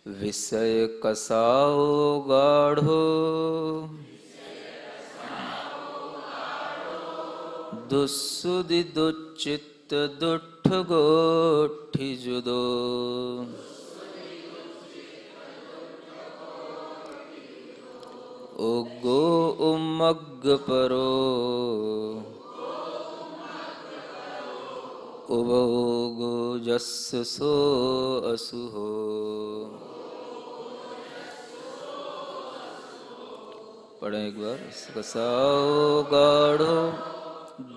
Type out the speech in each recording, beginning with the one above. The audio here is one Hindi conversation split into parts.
विषय कसाओ गाढ़ो दुस्सुदि दुच्चित्त दुट्ठ गोठी जुदो। उग्गो उमग्ग परो उभोगो जस्य सो असुहो। पढ़ें एक बार। कसाओ गाढ़ो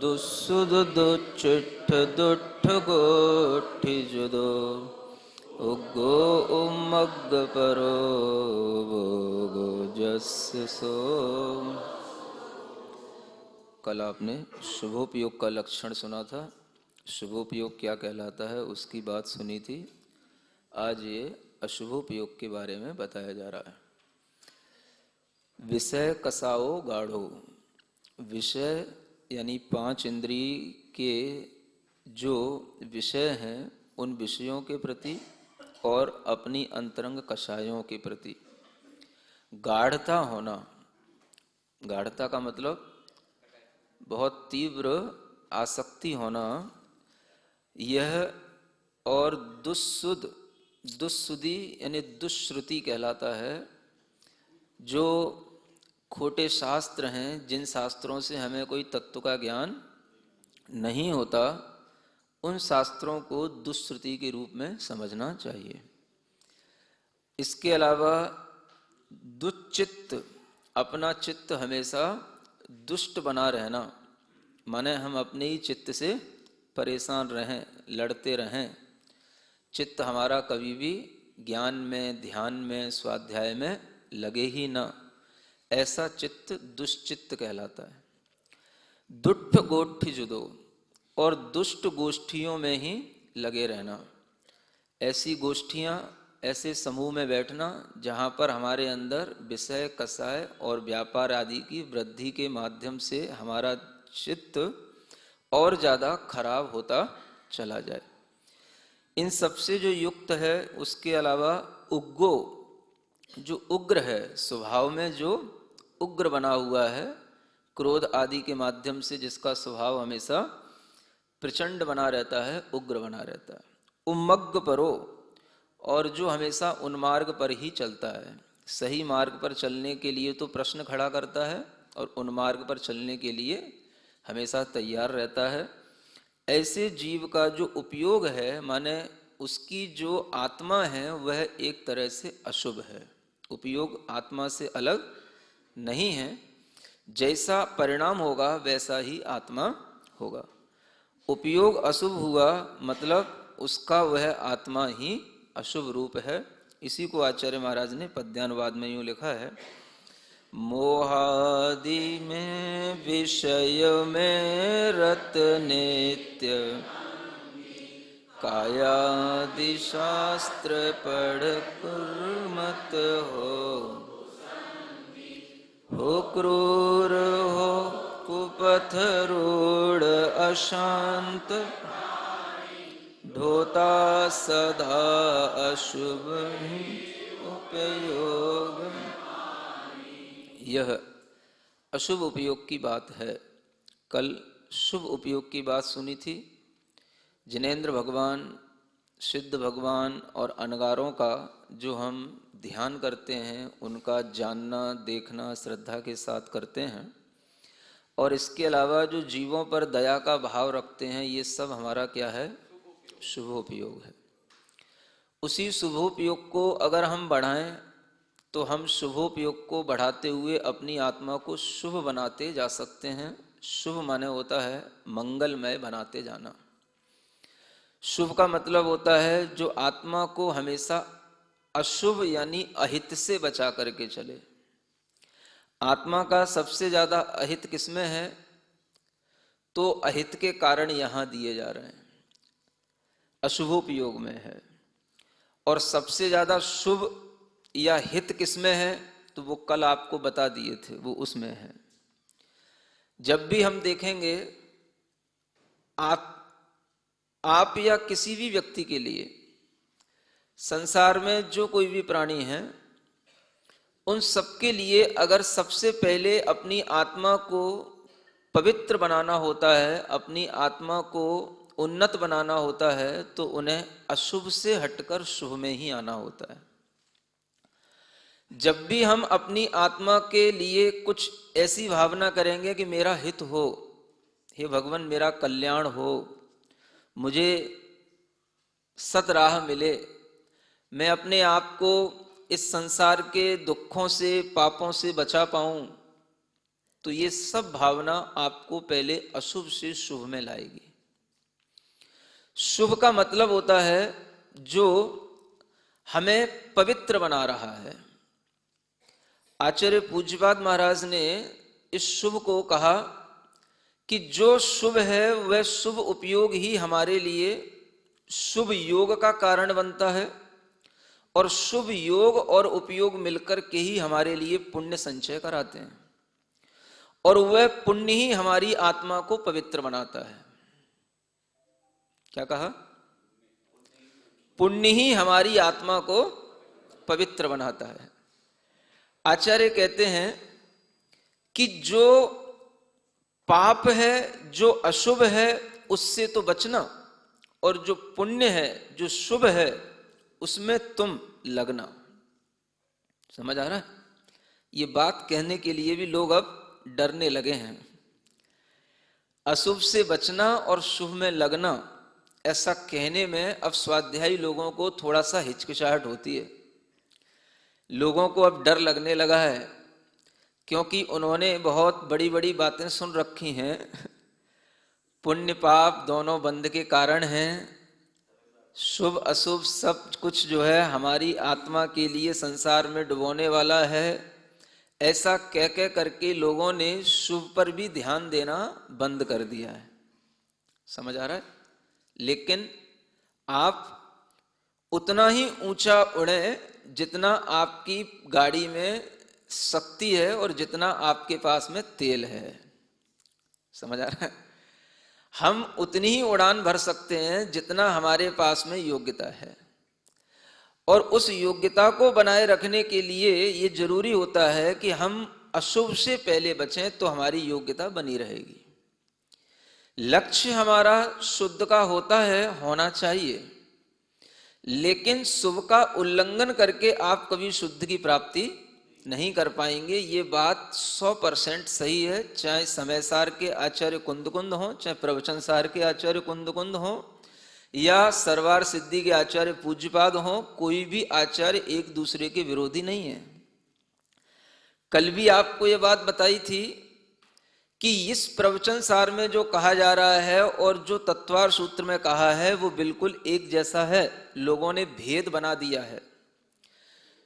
दुस्सुद दुच्चिट्ठ दुट्ठ गोठी जुदो। उग्गो उमग्ग परो उभोगो जस्य सो। कल आपने शुभोपयोग का लक्षण सुना था। शुभोपयोग क्या कहलाता है उसकी बात सुनी थी। आज ये अशुभोपयोग के बारे में बताया जा रहा है। विषय कसाओ गाढ़ो। विषय यानी 5 इंद्रिय के जो विषय हैं उन विषयों के प्रति और अपनी अंतरंग कषायों के प्रति गाढ़ता होना। गाढ़ता का मतलब बहुत तीव्र आसक्ति होना। यह और दुस्सुद, दुस्सुदी यानी दुष्श्रुति कहलाता है। जो खोटे शास्त्र हैं, जिन शास्त्रों से हमें कोई तत्व का ज्ञान नहीं होता, उन शास्त्रों को दुष्श्रुति के रूप में समझना चाहिए। इसके अलावा दुच्चित्त, अपना चित्त हमेशा दुष्ट बना रहना, माने हम अपने ही चित्त से परेशान रहें, लड़ते रहें। चित्त हमारा कभी भी ज्ञान में, ध्यान में, स्वाध्याय में लगे ही ना, ऐसा चित्त दुष्चित्त कहलाता है। दुष्ट गोष्ठी जुदो, और दुष्ट गोष्ठियों में ही लगे रहना। ऐसी गोष्ठियाँ, ऐसे समूह में बैठना जहाँ पर हमारे अंदर विषय कषाय और व्यापार आदि की वृद्धि के माध्यम से हमारा चित्त और ज़्यादा खराब होता चला जाए। इन सबसे जो युक्त है, उसके अलावा उग्गो, जो उग्र है, स्वभाव में जो उग्र बना हुआ है, क्रोध आदि के माध्यम से जिसका स्वभाव हमेशा प्रचंड बना रहता है, उग्र बना रहता है। उमग्ग परो, और जो हमेशा उन्मार्ग पर ही चलता है। सही मार्ग पर चलने के लिए तो प्रश्न खड़ा करता है और उन्मार्ग पर चलने के लिए हमेशा तैयार रहता है। ऐसे जीव का जो उपयोग है, माने उसकी जो आत्मा है, वह एक तरह से अशुभ है। उपयोग आत्मा से अलग नहीं है। जैसा परिणाम होगा वैसा ही आत्मा होगा। उपयोग अशुभ हुआ मतलब उसका वह आत्मा ही अशुभ रूप है। इसी को आचार्य महाराज ने पद्यानुवाद में यूँ लिखा है। मोहादि में विषय में रत नित्य, कायादि शास्त्र पढ़ कुर्मत हो क्रूर हो कुपथ रूढ़ अशांत, ढोता सदा अशुभ उपयोग। यह अशुभ उपयोग की बात है। कल शुभ उपयोग की बात सुनी थी। जिनेंद्र भगवान, सिद्ध भगवान और अनगारों का जो हम ध्यान करते हैं, उनका जानना, देखना श्रद्धा के साथ करते हैं, और इसके अलावा जो जीवों पर दया का भाव रखते हैं, ये सब हमारा क्या है? शुभोपयोग है। उसी शुभोपयोग को अगर हम बढ़ाएं तो हम शुभोपयोग को बढ़ाते हुए अपनी आत्मा को शुभ बनाते जा सकते हैं। शुभ माने होता है मंगलमय बनाते जाना। शुभ का मतलब होता है जो आत्मा को हमेशा अशुभ यानी अहित से बचा करके चले। आत्मा का सबसे ज्यादा अहित किसमें है? तो अहित के कारण यहां दिए जा रहे हैं, अशुभोपयोग में है। और सबसे ज्यादा शुभ या हित किसमें है? तो वो कल आपको बता दिए थे, वो उसमें है। जब भी हम देखेंगे आप या किसी भी व्यक्ति के लिए संसार में जो कोई भी प्राणी है, उन सबके लिए अगर सबसे पहले अपनी आत्मा को पवित्र बनाना होता है, अपनी आत्मा को उन्नत बनाना होता है, तो उन्हें अशुभ से हटकर शुभ में ही आना होता है। जब भी हम अपनी आत्मा के लिए कुछ ऐसी भावना करेंगे कि मेरा हित हो, हे भगवान मेरा कल्याण हो, मुझे सतराह मिले, मैं अपने आप को इस संसार के दुखों से पापों से बचा पाऊं, तो ये सब भावना आपको पहले अशुभ से शुभ में लाएगी। शुभ का मतलब होता है जो हमें पवित्र बना रहा है। आचार्य पूज्यपाद महाराज ने इस शुभ को कहा कि जो शुभ है वह शुभ उपयोग ही हमारे लिए शुभ योग का कारण बनता है, और शुभ योग और उपयोग मिलकर के ही हमारे लिए पुण्य संचय कराते हैं, और वह पुण्य ही हमारी आत्मा को पवित्र बनाता है। क्या कहा? पुण्य ही हमारी आत्मा को पवित्र बनाता है। आचार्य कहते हैं कि जो पाप है, जो अशुभ है, उससे तो बचना, और जो पुण्य है, जो शुभ है, उसमें तुम लगना। समझ आ रहा है? ये बात कहने के लिए भी लोग अब डरने लगे हैं। अशुभ से बचना और शुभ में लगना, ऐसा कहने में अब स्वाध्यायी लोगों को थोड़ा सा हिचकिचाहट होती है। लोगों को अब डर लगने लगा है, क्योंकि उन्होंने बहुत बड़ी बड़ी बातें सुन रखी हैं। पुण्य पाप दोनों बंध के कारण हैं, शुभ अशुभ सब कुछ जो है हमारी आत्मा के लिए संसार में डुबोने वाला है। ऐसा कह कह करके लोगों ने शुभ पर भी ध्यान देना बंद कर दिया है। समझ आ रहा है? लेकिन आप उतना ही ऊंचा उड़े जितना आपकी गाड़ी में शक्ति है और जितना आपके पास में तेल है। समझ आ रहा है? हम उतनी ही उड़ान भर सकते हैं जितना हमारे पास में योग्यता है, और उस योग्यता को बनाए रखने के लिए ये जरूरी होता है कि हम अशुभ से पहले बचें, तो हमारी योग्यता बनी रहेगी। लक्ष्य हमारा शुद्ध का होता है, होना चाहिए, लेकिन शुभ का उल्लंघन करके आप कभी शुद्ध की प्राप्ति नहीं कर पाएंगे। ये बात 100% सही है, चाहे समय सार के आचार्य कुंद हो, चाहे प्रवचन सार के आचार्य कुंद हो, या सरवार सिद्धि के आचार्य पूज्यपाद हो। कोई भी आचार्य एक दूसरे के विरोधी नहीं है। कल भी आपको ये बात बताई थी कि इस प्रवचन सार में जो कहा जा रहा है और जो तत्वार सूत्र में कहा है वो बिल्कुल एक जैसा है। लोगों ने भेद बना दिया है।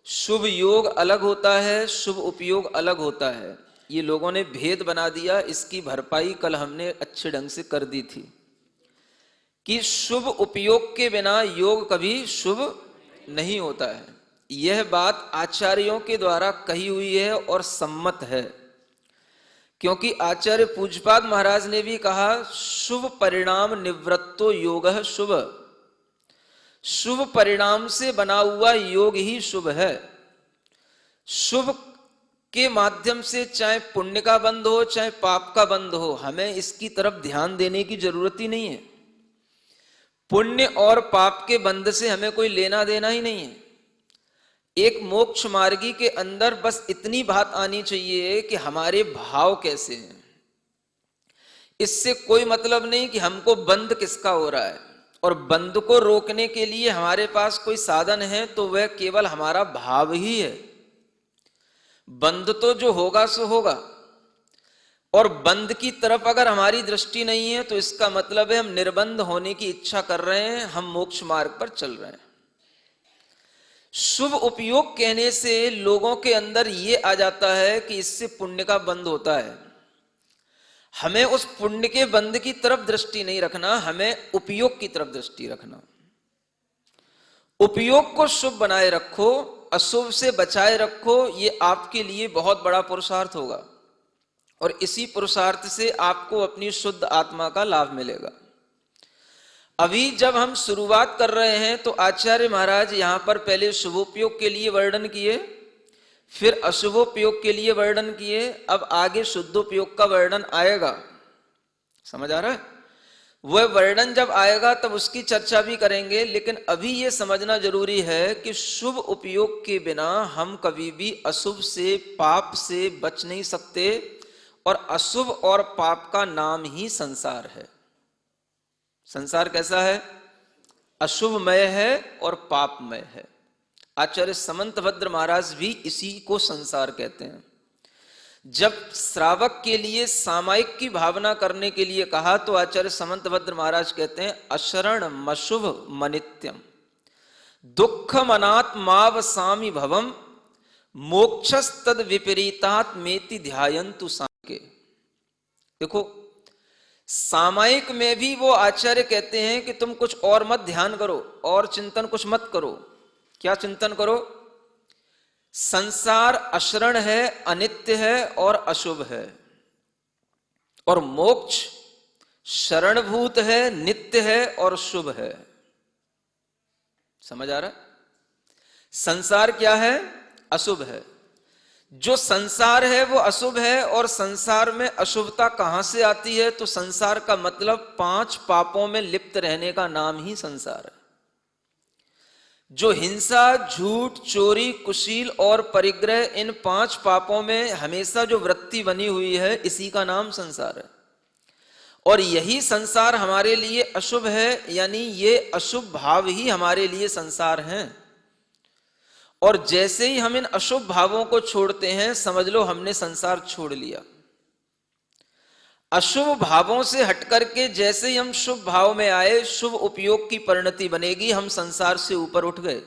शुभ योग अलग होता है, शुभ उपयोग अलग होता है। ये लोगों ने भेद बना दिया। इसकी भरपाई कल हमने अच्छे ढंग से कर दी थी कि शुभ उपयोग के बिना योग कभी शुभ नहीं होता है। यह बात आचार्यों के द्वारा कही हुई है और सम्मत है, क्योंकि आचार्य पूज्यपाद महाराज ने भी कहा शुभ परिणाम निवृत्तो योगः शुभ। शुभ परिणाम से बना हुआ योग ही शुभ है। शुभ के माध्यम से चाहे पुण्य का बंध हो चाहे पाप का बंध हो, हमें इसकी तरफ ध्यान देने की जरूरत ही नहीं है। पुण्य और पाप के बंध से हमें कोई लेना देना ही नहीं है। एक मोक्ष मार्गी के अंदर बस इतनी बात आनी चाहिए कि हमारे भाव कैसे हैं। इससे कोई मतलब नहीं कि हमको बंद किसका हो रहा है, और बंद को रोकने के लिए हमारे पास कोई साधन है तो वह केवल हमारा भाव ही है। बंद तो जो होगा सो होगा, और बंद की तरफ अगर हमारी दृष्टि नहीं है तो इसका मतलब है हम निर्बंध होने की इच्छा कर रहे हैं, हम मोक्ष मार्ग पर चल रहे हैं। शुभ उपयोग कहने से लोगों के अंदर ये आ जाता है कि इससे पुण्य का बंध होता है। हमें उस पुण्य के बंध की तरफ दृष्टि नहीं रखना, हमें उपयोग की तरफ दृष्टि रखना। उपयोग को शुभ बनाए रखो, अशुभ से बचाए रखो। ये आपके लिए बहुत बड़ा पुरुषार्थ होगा, और इसी पुरुषार्थ से आपको अपनी शुद्ध आत्मा का लाभ मिलेगा। अभी जब हम शुरुआत कर रहे हैं तो आचार्य महाराज यहां पर पहले शुभोपयोग के लिए वर्णन किए, फिर अशुभोपयोग के लिए वर्णन किए, अब आगे शुद्धोपयोग का वर्णन आएगा। समझ आ रहा है? वह वर्णन जब आएगा तब उसकी चर्चा भी करेंगे, लेकिन अभी यह समझना जरूरी है कि शुभ उपयोग के बिना हम कभी भी अशुभ से, पाप से बच नहीं सकते, और अशुभ और पाप का नाम ही संसार है। संसार कैसा है? अशुभमय है और पापमय है। आचार्य समंतभद्र महाराज भी इसी को संसार कहते हैं। जब श्रावक के लिए सामायिक की भावना करने के लिए कहा तो आचार्य समंतभद्र महाराज कहते हैं अशरण मशुभ मनित्यम दुख मनात्मावसामी भवम मोक्षस्तद विपरीतात्मेति ध्यायन्तु सांख्ये। देखो, सामायिक में भी वो आचार्य कहते हैं कि तुम कुछ और मत ध्यान करो और चिंतन कुछ मत करो। क्या चिंतन करो? संसार अशरण है, अनित्य है और अशुभ है, और मोक्ष शरणभूत है, नित्य है और शुभ है। समझ आ रहा है? संसार क्या है? अशुभ है। जो संसार है वो अशुभ है, और संसार में अशुभता कहां से आती है? तो संसार का मतलब 5 पापों में लिप्त रहने का नाम ही संसार है। जो हिंसा, झूठ, चोरी, कुशील और परिग्रह, इन 5 पापों में हमेशा जो वृत्ति बनी हुई है, इसी का नाम संसार है। और यही संसार हमारे लिए अशुभ है, यानी ये अशुभ भाव ही हमारे लिए संसार हैं। और जैसे ही हम इन अशुभ भावों को छोड़ते हैं, समझ लो हमने संसार छोड़ लिया। अशुभ भावों से हटकर के जैसे ही हम शुभ भाव में आए, शुभ उपयोग की परिणति बनेगी, हम संसार से ऊपर उठ गए।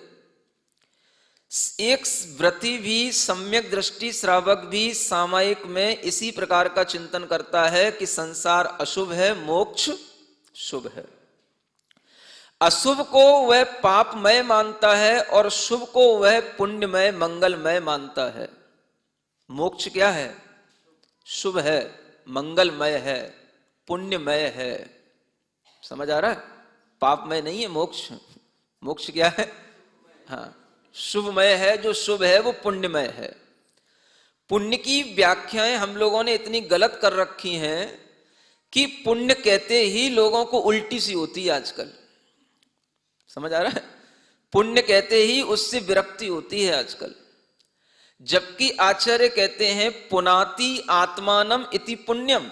एक व्रती भी, सम्यक दृष्टि श्रावक भी सामायिक में इसी प्रकार का चिंतन करता है कि संसार अशुभ है, मोक्ष शुभ है। अशुभ को वह पापमय मानता है और शुभ को वह पुण्यमय, मंगलमय मानता है। मोक्ष क्या है? शुभ है, मंगलमय है, पुण्यमय है। समझ आ रहा है? पापमय नहीं है मोक्ष। मोक्ष क्या है? हाँ, शुभमय है। जो शुभ है वो पुण्यमय है। पुण्य की व्याख्याएं हम लोगों ने इतनी गलत कर रखी हैं कि पुण्य कहते ही लोगों को उल्टी सी होती है आजकल। समझ आ रहा है? पुण्य कहते ही उससे विरक्ति होती है आजकल। जबकि आचार्य कहते हैं पुनाति आत्मानम इति पुण्यम।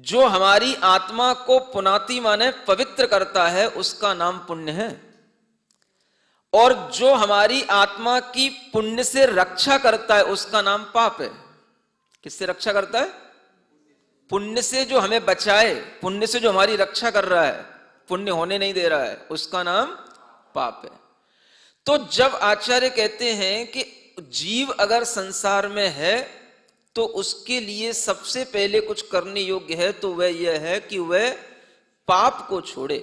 जो हमारी आत्मा को पुनाति माने पवित्र करता है, उसका नाम पुण्य है। और जो हमारी आत्मा की पुण्य से रक्षा करता है, उसका नाम पाप है। किससे रक्षा करता है? पुण्य से जो हमें बचाए, पुण्य से जो हमारी रक्षा कर रहा है, पुण्य होने नहीं दे रहा है, उसका नाम पाप है। तो जब आचार्य कहते हैं कि जीव अगर संसार में है तो उसके लिए सबसे पहले कुछ करने योग्य है, तो वह यह है कि वह पाप को छोड़े,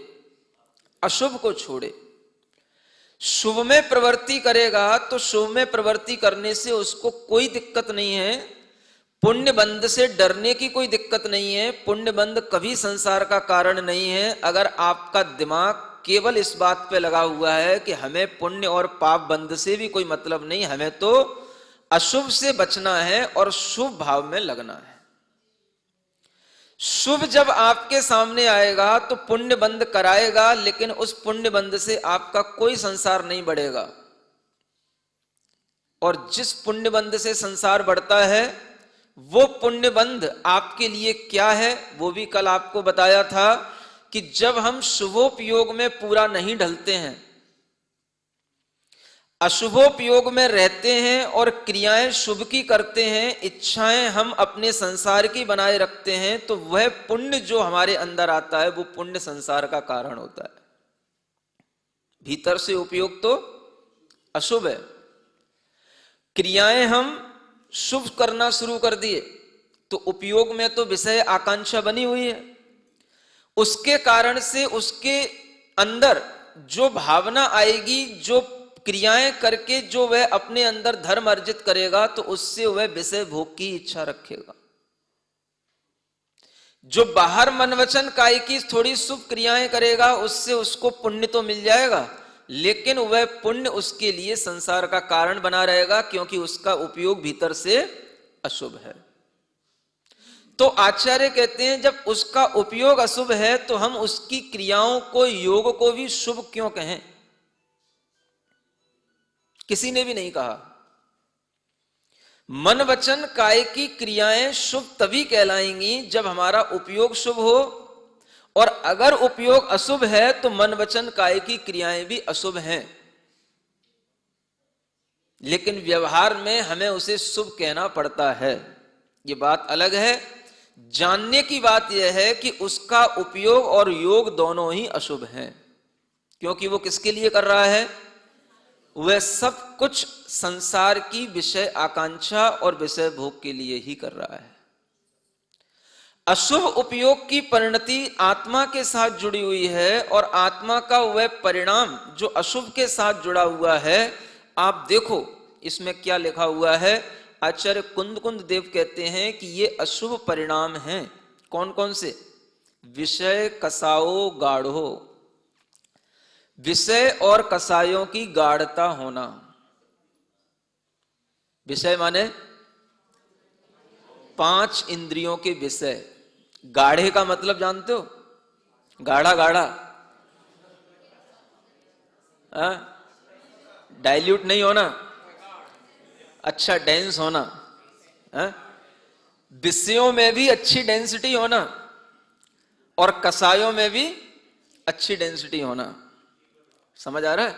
अशुभ को छोड़े। शुभ में प्रवृत्ति करेगा तो शुभ में प्रवृत्ति करने से उसको कोई दिक्कत नहीं है। पुण्य बंध से डरने की कोई दिक्कत नहीं है। पुण्य बंध कभी संसार का कारण नहीं है। अगर आपका दिमाग केवल इस बात पे लगा हुआ है कि हमें पुण्य और पाप बंध से भी कोई मतलब नहीं, हमें तो अशुभ से बचना है और शुभ भाव में लगना है। शुभ जब आपके सामने आएगा तो पुण्य बंध कराएगा, लेकिन उस पुण्य बंध से आपका कोई संसार नहीं बढ़ेगा। और जिस पुण्य बंध से संसार बढ़ता है, वो पुण्य बंध आपके लिए क्या है वो भी कल आपको बताया था कि जब हम शुभोपयोग में पूरा नहीं ढलते हैं, अशुभोपयोग में रहते हैं और क्रियाएं शुभ की करते हैं, इच्छाएं हम अपने संसार की बनाए रखते हैं, तो वह पुण्य जो हमारे अंदर आता है वो पुण्य संसार का कारण होता है। भीतर से उपयोग तो अशुभ है। क्रियाएं हम शुभ करना शुरू कर दिए तो उपयोग में तो विषय आकांक्षा बनी हुई है। उसके कारण से उसके अंदर जो भावना आएगी, जो क्रियाएं करके जो वह अपने अंदर धर्म अर्जित करेगा, तो उससे वह विषय भोग की इच्छा रखेगा। जो बाहर मन वचन काया की थोड़ी शुभ क्रियाएं करेगा उससे उसको पुण्य तो मिल जाएगा, लेकिन वह पुण्य उसके लिए संसार का कारण बना रहेगा, क्योंकि उसका उपयोग भीतर से अशुभ है। तो आचार्य कहते हैं जब उसका उपयोग अशुभ है तो हम उसकी क्रियाओं को, योग को भी शुभ क्यों कहें? किसी ने भी नहीं कहा। मन वचन काया की क्रियाएं शुभ तभी कहलाएंगी जब हमारा उपयोग शुभ हो, और अगर उपयोग अशुभ है तो मन वचन काया की क्रियाएं भी अशुभ हैं, लेकिन व्यवहार में हमें उसे शुभ कहना पड़ता है। ये बात अलग है। जानने की बात यह है कि उसका उपयोग और योग दोनों ही अशुभ हैं, क्योंकि वो किसके लिए कर रहा है? वह सब कुछ संसार की विषय आकांक्षा और विषय भोग के लिए ही कर रहा है। अशुभ उपयोग की परिणति आत्मा के साथ जुड़ी हुई है, और आत्मा का वह परिणाम जो अशुभ के साथ जुड़ा हुआ है, आप देखो इसमें क्या लिखा हुआ है। आचार्य कुंद देव कहते हैं कि ये अशुभ परिणाम हैं। कौन कौन से? विषय कसाओ गाढ़ो, विषय और कसायों की गाढ़ता होना। विषय माने 5 इंद्रियों के विषय। गाढ़े का मतलब जानते हो? गाढ़ा गाढ़ा, डाइल्यूट नहीं होना, अच्छा डेंस होना, विषयों में भी अच्छी डेंसिटी होना और कसायों में भी अच्छी डेंसिटी होना। समझ आ रहा है?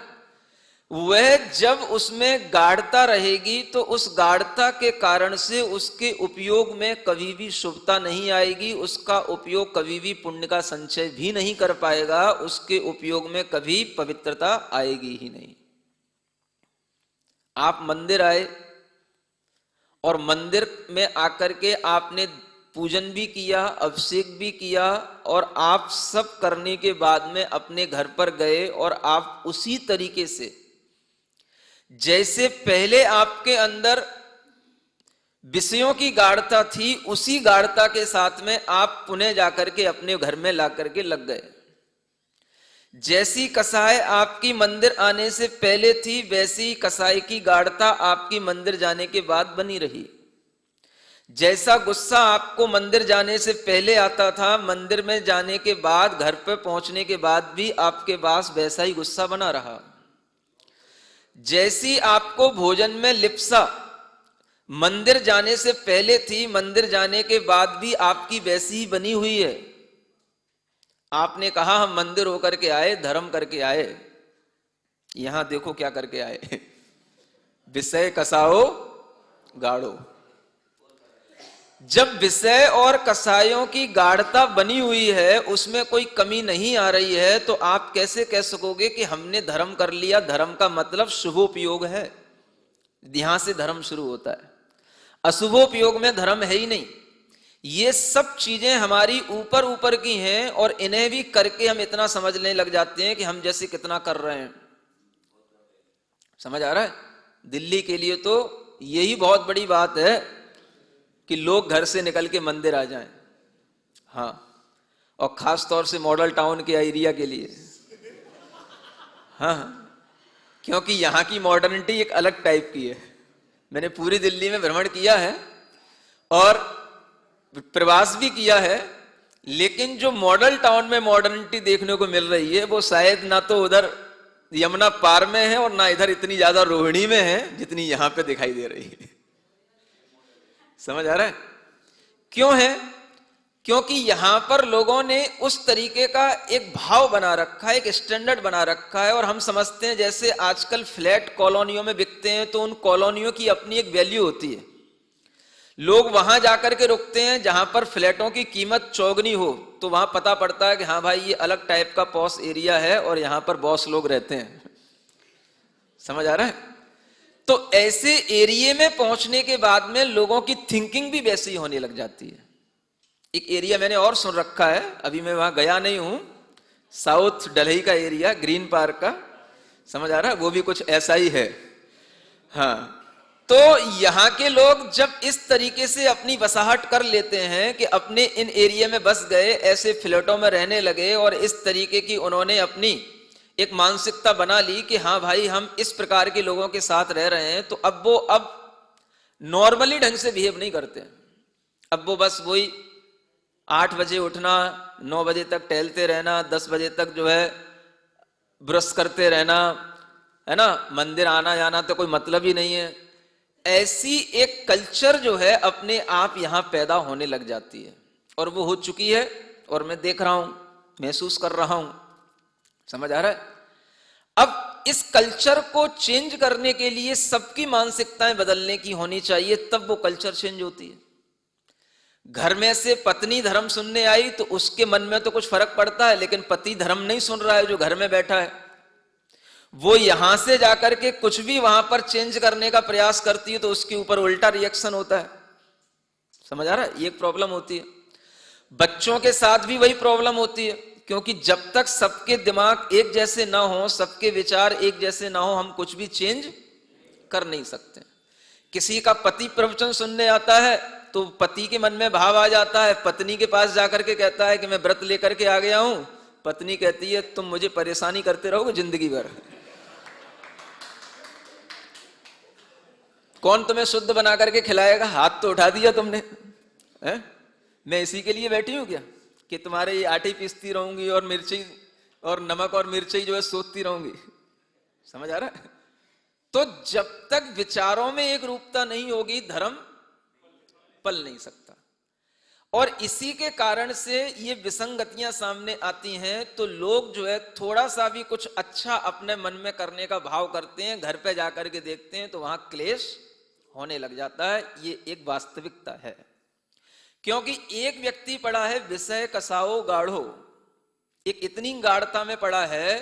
वह जब उसमें गाढ़ता रहेगी तो उस गाढ़ता के कारण से उसके उपयोग में कभी भी शुभता नहीं आएगी, उसका उपयोग कभी भी पुण्य का संचय भी नहीं कर पाएगा, उसके उपयोग में कभी पवित्रता आएगी ही नहीं। आप मंदिर आए और मंदिर में आकर के आपने पूजन भी किया, अभिषेक भी किया, और आप सब करने के बाद में अपने घर पर गए और आप उसी तरीके से जैसे पहले आपके अंदर विषयों की गाढ़ता थी, उसी गाढ़ता के साथ में आप पुनः जाकर के अपने घर में ला करके लग गए। जैसी कसाय आपकी मंदिर आने से पहले थी, वैसी कसाई की गाढ़ता आपकी मंदिर जाने के बाद बनी रही। जैसा गुस्सा आपको मंदिर जाने से पहले आता था, मंदिर में जाने के बाद, घर पर पहुंचने के बाद भी आपके पास वैसा ही गुस्सा बना रहा। जैसी आपको भोजन में लिप्सा मंदिर जाने से पहले थी, मंदिर जाने के बाद भी आपकी वैसी ही बनी हुई है। आपने कहा हम मंदिर होकर के आए, धर्म करके आए, यहां देखो क्या करके आए। विषय कसाओ गाढ़ो। जब विषय और कसायों की गाढ़ता बनी हुई है, उसमें कोई कमी नहीं आ रही है, तो आप कैसे कह सकोगे कि हमने धर्म कर लिया? धर्म का मतलब शुभोपयोग है, यहां से धर्म शुरू होता है। अशुभोपयोग में धर्म है ही नहीं। ये सब चीजें हमारी ऊपर ऊपर की हैं, और इन्हें भी करके हम इतना समझने लग जाते हैं कि हम जैसे कितना कर रहे हैं। समझ आ रहा है? दिल्ली के लिए तो यही बहुत बड़ी बात है कि लोग घर से निकल के मंदिर आ जाएं। हाँ, और खास तौर से मॉडल टाउन के एरिया के लिए। हाँ, क्योंकि यहाँ की मॉडर्निटी एक अलग टाइप की है। मैंने पूरी दिल्ली में भ्रमण किया है और प्रवास भी किया है, लेकिन जो मॉडल टाउन में मॉडर्निटी देखने को मिल रही है, वो शायद ना तो उधर यमुना पार में है और ना इधर इतनी ज्यादा रोहिणी में है जितनी यहां पे दिखाई दे रही है। समझ आ रहा है? क्यों है? क्योंकि यहां पर लोगों ने उस तरीके का एक भाव बना रखा है, एक स्टैंडर्ड बना रखा है, और हम समझते हैं जैसे आजकल फ्लैट कॉलोनियों में बिकते हैं तो उन कॉलोनियों की अपनी एक वैल्यू होती है। लोग वहां जाकर के रुकते हैं जहां पर फ्लैटों की कीमत चौगनी हो, तो वहां पता पड़ता है कि हाँ भाई ये अलग टाइप का पॉश एरिया है और यहां पर बॉस लोग रहते हैं। समझ आ रहा है? तो ऐसे एरिया में पहुंचने के बाद में लोगों की थिंकिंग भी वैसी ही होने लग जाती है। एक एरिया मैंने और सुन रखा है, अभी मैं वहां गया नहीं हूं, साउथ डलही का एरिया, ग्रीन पार्क का। समझ आ रहा है? वो भी कुछ ऐसा ही है। हाँ, तो यहां के लोग जब इस तरीके से अपनी बसाहट कर लेते हैं कि अपने इन एरिया में बस गए, ऐसे फ्लैटों में रहने लगे और इस तरीके की उन्होंने अपनी एक मानसिकता बना ली कि हाँ भाई हम इस प्रकार के लोगों के साथ रह रहे हैं, तो अब वो अब नॉर्मली ढंग से बिहेव नहीं करते। अब वो बस वही 8 बजे उठना, 9 बजे तक टहलते रहना, 10 बजे तक जो है ब्रश करते रहना, है ना, मंदिर आना जाना तो कोई मतलब ही नहीं है। ऐसी एक कल्चर जो है अपने आप यहां पैदा होने लग जाती है, और वो हो चुकी है, और मैं देख रहा हूं, महसूस कर रहा हूं। समझ आ रहा है? अब इस कल्चर को चेंज करने के लिए सबकी मानसिकताएं बदलने की होनी चाहिए, तब वो कल्चर चेंज होती है। घर में से पत्नी धर्म सुनने आई तो उसके मन में तो कुछ फर्क पड़ता है, लेकिन पति धर्म नहीं सुन रहा है जो घर में बैठा है। वो यहां से जाकर के कुछ भी वहां पर चेंज करने का प्रयास करती है तो उसके ऊपर उल्टा रिएक्शन होता है। समझ आ रहा है? ये एक प्रॉब्लम होती है। बच्चों के साथ भी वही प्रॉब्लम होती है, क्योंकि जब तक सबके दिमाग एक जैसे ना हो, सबके विचार एक जैसे ना हो, हम कुछ भी चेंज कर नहीं सकते। किसी का पति प्रवचन सुनने आता है तो पति के मन में भाव आ जाता है, पत्नी के पास जाकर के कहता है कि मैं व्रत लेकर के आ गया हूं। पत्नी कहती है तुम मुझे परेशानी करते रहोगे जिंदगी भर, कौन तुम्हें शुद्ध बना करके खिलाएगा? हाथ तो उठा दिया तुमने, है? मैं इसी के लिए बैठी हूं क्या कि तुम्हारे ये आटे पीसती रहूंगी और मिर्ची और नमक और मिर्ची जो है सोचती रहूंगी? समझ आ रहा है? तो जब तक विचारों में एक रूपता नहीं होगी, धर्म पल नहीं सकता। और इसी के कारण से ये विसंगतियां सामने आती हैं, तो लोग जो है थोड़ा सा भी कुछ अच्छा अपने मन में करने का भाव करते हैं, घर पे जाकर के देखते हैं तो वहां क्लेश होने लग जाता है। ये एक वास्तविकता है, क्योंकि एक व्यक्ति पड़ा है विषय कसाओ गाढ़ो, एक इतनी गाढ़ता में पड़ा है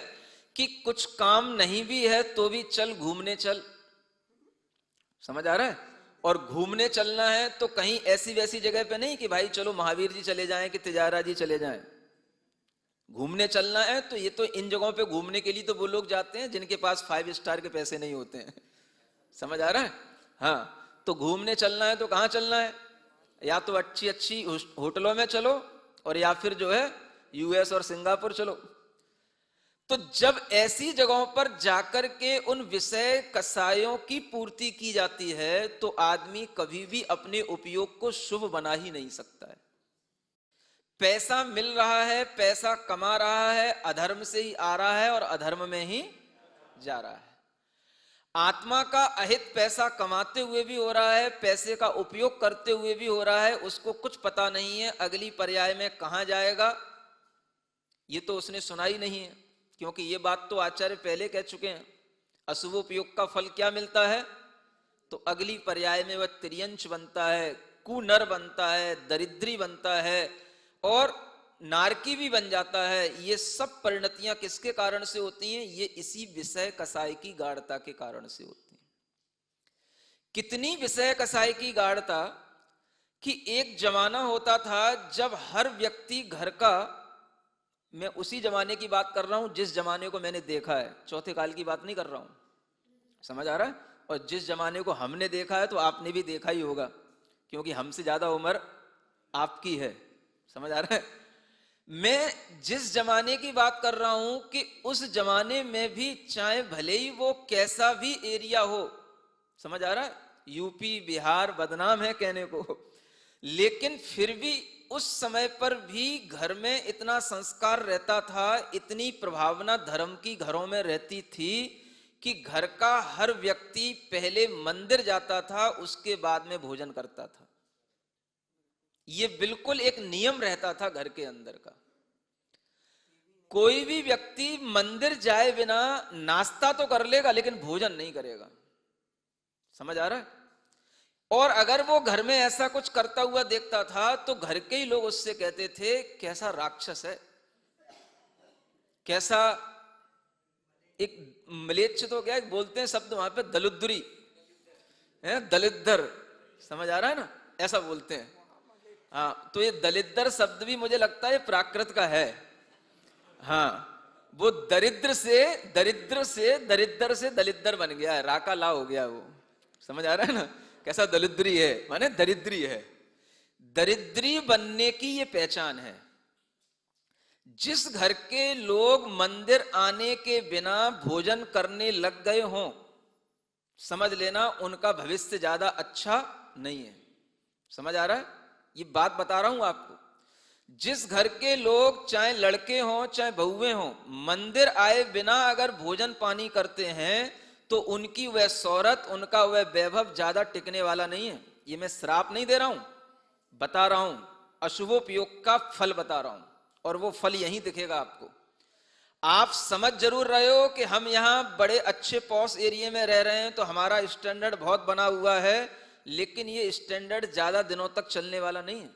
कि कुछ काम नहीं भी है तो भी चल घूमने चल। समझ आ रहा है? और घूमने चलना है तो कहीं ऐसी वैसी जगह पे नहीं कि भाई चलो महावीर जी चले जाएं कि तिजारा जी चले जाएं। घूमने चलना है तो ये तो इन जगहों पे घूमने के लिए तो वो लोग जाते हैं जिनके पास 5 स्टार के पैसे नहीं होते हैं। समझ आ रहा है? हाँ, तो घूमने चलना है तो कहां चलना है? या तो अच्छी अच्छी होटलों में चलो, और या फिर जो है यूएस और सिंगापुर चलो। तो जब ऐसी जगहों पर जाकर के उन विषय कसायों की पूर्ति की जाती है तो आदमी कभी भी अपने उपयोग को शुभ बना ही नहीं सकता है। पैसा मिल रहा है, पैसा कमा रहा है, अधर्म से ही आ रहा है और अधर्म में ही जा रहा है। आत्मा का अहित पैसा कमाते हुए भी हो रहा है, पैसे का उपयोग करते हुए भी हो रहा है, उसको कुछ पता नहीं है अगली पर्याय में कहां जाएगा, ये तो उसने सुना ही नहीं है। क्योंकि ये बात तो आचार्य पहले कह चुके हैं, अशुभ उपयोग का फल क्या मिलता है? तो अगली पर्याय में वह त्रियंश बनता है, कुनर बनता है, दरिद्री बनता है और नारकी भी बन जाता है। ये सब परिणतियां किसके कारण से होती हैं? ये इसी विषय कसाई की गाढ़ता के कारण से होती हैं। कितनी विषय कसाई की गाढ़ता कि एक जमाना होता था जब हर व्यक्ति घर का, मैं उसी जमाने की बात कर रहा हूं जिस जमाने को मैंने देखा है, चौथे काल की बात नहीं कर रहा हूं। समझ आ रहा है? और जिस जमाने को हमने देखा है तो आपने भी देखा ही होगा, क्योंकि हमसे ज्यादा उम्र आपकी है। समझ आ रहा है? मैं जिस जमाने की बात कर रहा हूं कि उस जमाने में भी चाहे भले ही वो कैसा भी एरिया हो, समझ आ रहा है, यूपी बिहार बदनाम है कहने को, लेकिन फिर भी उस समय पर भी घर में इतना संस्कार रहता था, इतनी प्रभावना धर्म की घरों में रहती थी कि घर का हर व्यक्ति पहले मंदिर जाता था, उसके बाद में भोजन करता था। ये बिल्कुल एक नियम रहता था घर के अंदर का। कोई भी व्यक्ति मंदिर जाए बिना नाश्ता तो कर लेगा लेकिन भोजन नहीं करेगा। समझ आ रहा है? और अगर वो घर में ऐसा कुछ करता हुआ देखता था तो घर के ही लोग उससे कहते थे कैसा राक्षस है, कैसा एक मलेच्छ तो क्या बोलते हैं शब्द वहां पे, दलुद्दरी है, दलिद्दर। समझ आ रहा है ना? ऐसा बोलते हैं। हाँ, तो ये दलिद्दर शब्द भी मुझे लगता है प्राकृत का है। हाँ, वो दरिद्र से दरिद्र से दरिद्र से दलिद्दर बन गया है, राका ला हो गया वो। समझ आ रहा है ना, कैसा दरिद्री है, माने दरिद्री है। दरिद्री बनने की ये पहचान है। जिस घर के लोग मंदिर आने के बिना भोजन करने लग गए हों, समझ लेना उनका भविष्य ज्यादा अच्छा नहीं है। समझ आ रहा है, ये बात बता रहा हूं आपको। जिस घर के लोग चाहे लड़के हों चाहे बहुएं हों, मंदिर आए बिना अगर भोजन पानी करते हैं तो उनकी वह शौहरत, उनका वह वैभव ज्यादा टिकने वाला नहीं है। ये मैं श्राप नहीं दे रहा हूं, बता रहा हूं, अशुभोपयोग का फल बता रहा हूं, और वो फल यहीं दिखेगा आपको। आप समझ जरूर रहे हो कि हम यहां बड़े अच्छे पॉश एरिया में रह रहे हैं तो हमारा स्टैंडर्ड बहुत बना हुआ है, लेकिन ये स्टैंडर्ड ज्यादा दिनों तक चलने वाला नहीं है।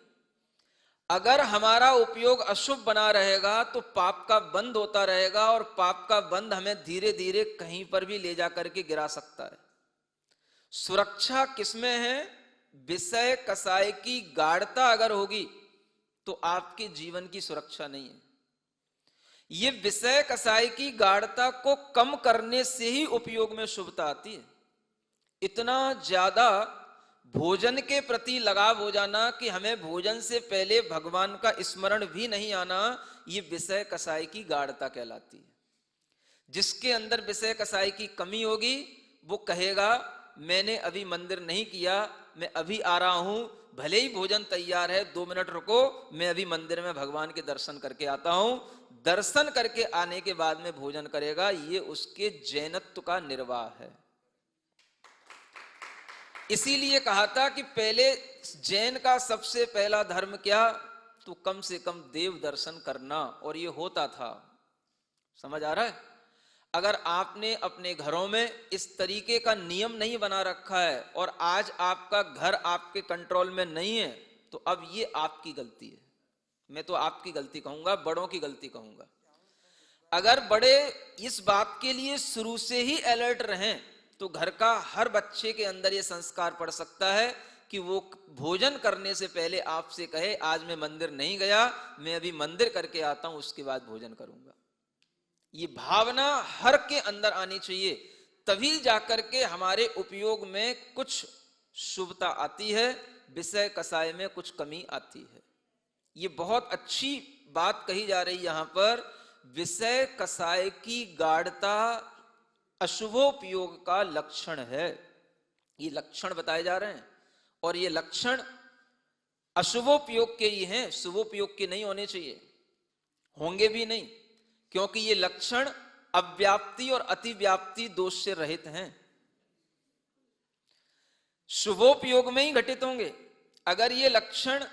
अगर हमारा उपयोग अशुभ बना रहेगा तो पाप का बंद होता रहेगा, और पाप का बंद हमें धीरे धीरे कहीं पर भी ले जाकर के गिरा सकता है। सुरक्षा किसमें है? विषय कसाय की गाढ़ता अगर होगी तो आपके जीवन की सुरक्षा नहीं है। ये विषय कसाय की गाढ़ता को कम करने से ही उपयोग में शुभता आती है। इतना ज्यादा भोजन के प्रति लगाव हो जाना कि हमें भोजन से पहले भगवान का स्मरण भी नहीं आना, ये विषय कसाय की गाढ़ता कहलाती है। जिसके अंदर विषय कसाय की कमी होगी वो कहेगा मैंने अभी मंदिर नहीं किया, मैं अभी आ रहा हूं, भले ही भोजन तैयार है, 2 मिनट रुको, मैं अभी मंदिर में भगवान के दर्शन करके आता हूं। दर्शन करके आने के बाद में भोजन करेगा, ये उसके जैनत्व का निर्वाह है। इसीलिए कहा था कि पहले जैन का सबसे पहला धर्म क्या? तो कम से कम देव दर्शन करना, और ये होता था। समझ आ रहा है? अगर आपने अपने घरों में इस तरीके का नियम नहीं बना रखा है और आज आपका घर आपके कंट्रोल में नहीं है, तो अब ये आपकी गलती है। मैं तो आपकी गलती कहूंगा, बड़ों की गलती कहूंगा। अगर बड़े इस बात के लिए शुरू से ही अलर्ट रहें तो घर का हर बच्चे के अंदर ये संस्कार पड़ सकता है कि वो भोजन करने से पहले आपसे कहे आज मैं मंदिर नहीं गया, मैं अभी मंदिर करके आता हूं, उसके बाद भोजन करूंगा। ये भावना हर के अंदर आनी चाहिए, तभी जाकर के हमारे उपयोग में कुछ शुभता आती है, विषय कसाय में कुछ कमी आती है। ये बहुत अच्छी बात कही जा रही यहां पर। विषय कसाय की गाढ़ता अशुभोपयोग का लक्षण है। ये लक्षण बताए जा रहे हैं, और ये लक्षण अशुभोपयोग के ही हैं, शुभोपयोग के नहीं होने चाहिए, होंगे भी नहीं, क्योंकि ये लक्षण अव्याप्ति और अतिव्याप्ति दोष से रहित हैं। शुभोपयोग में ही घटित होंगे। अगर ये लक्षण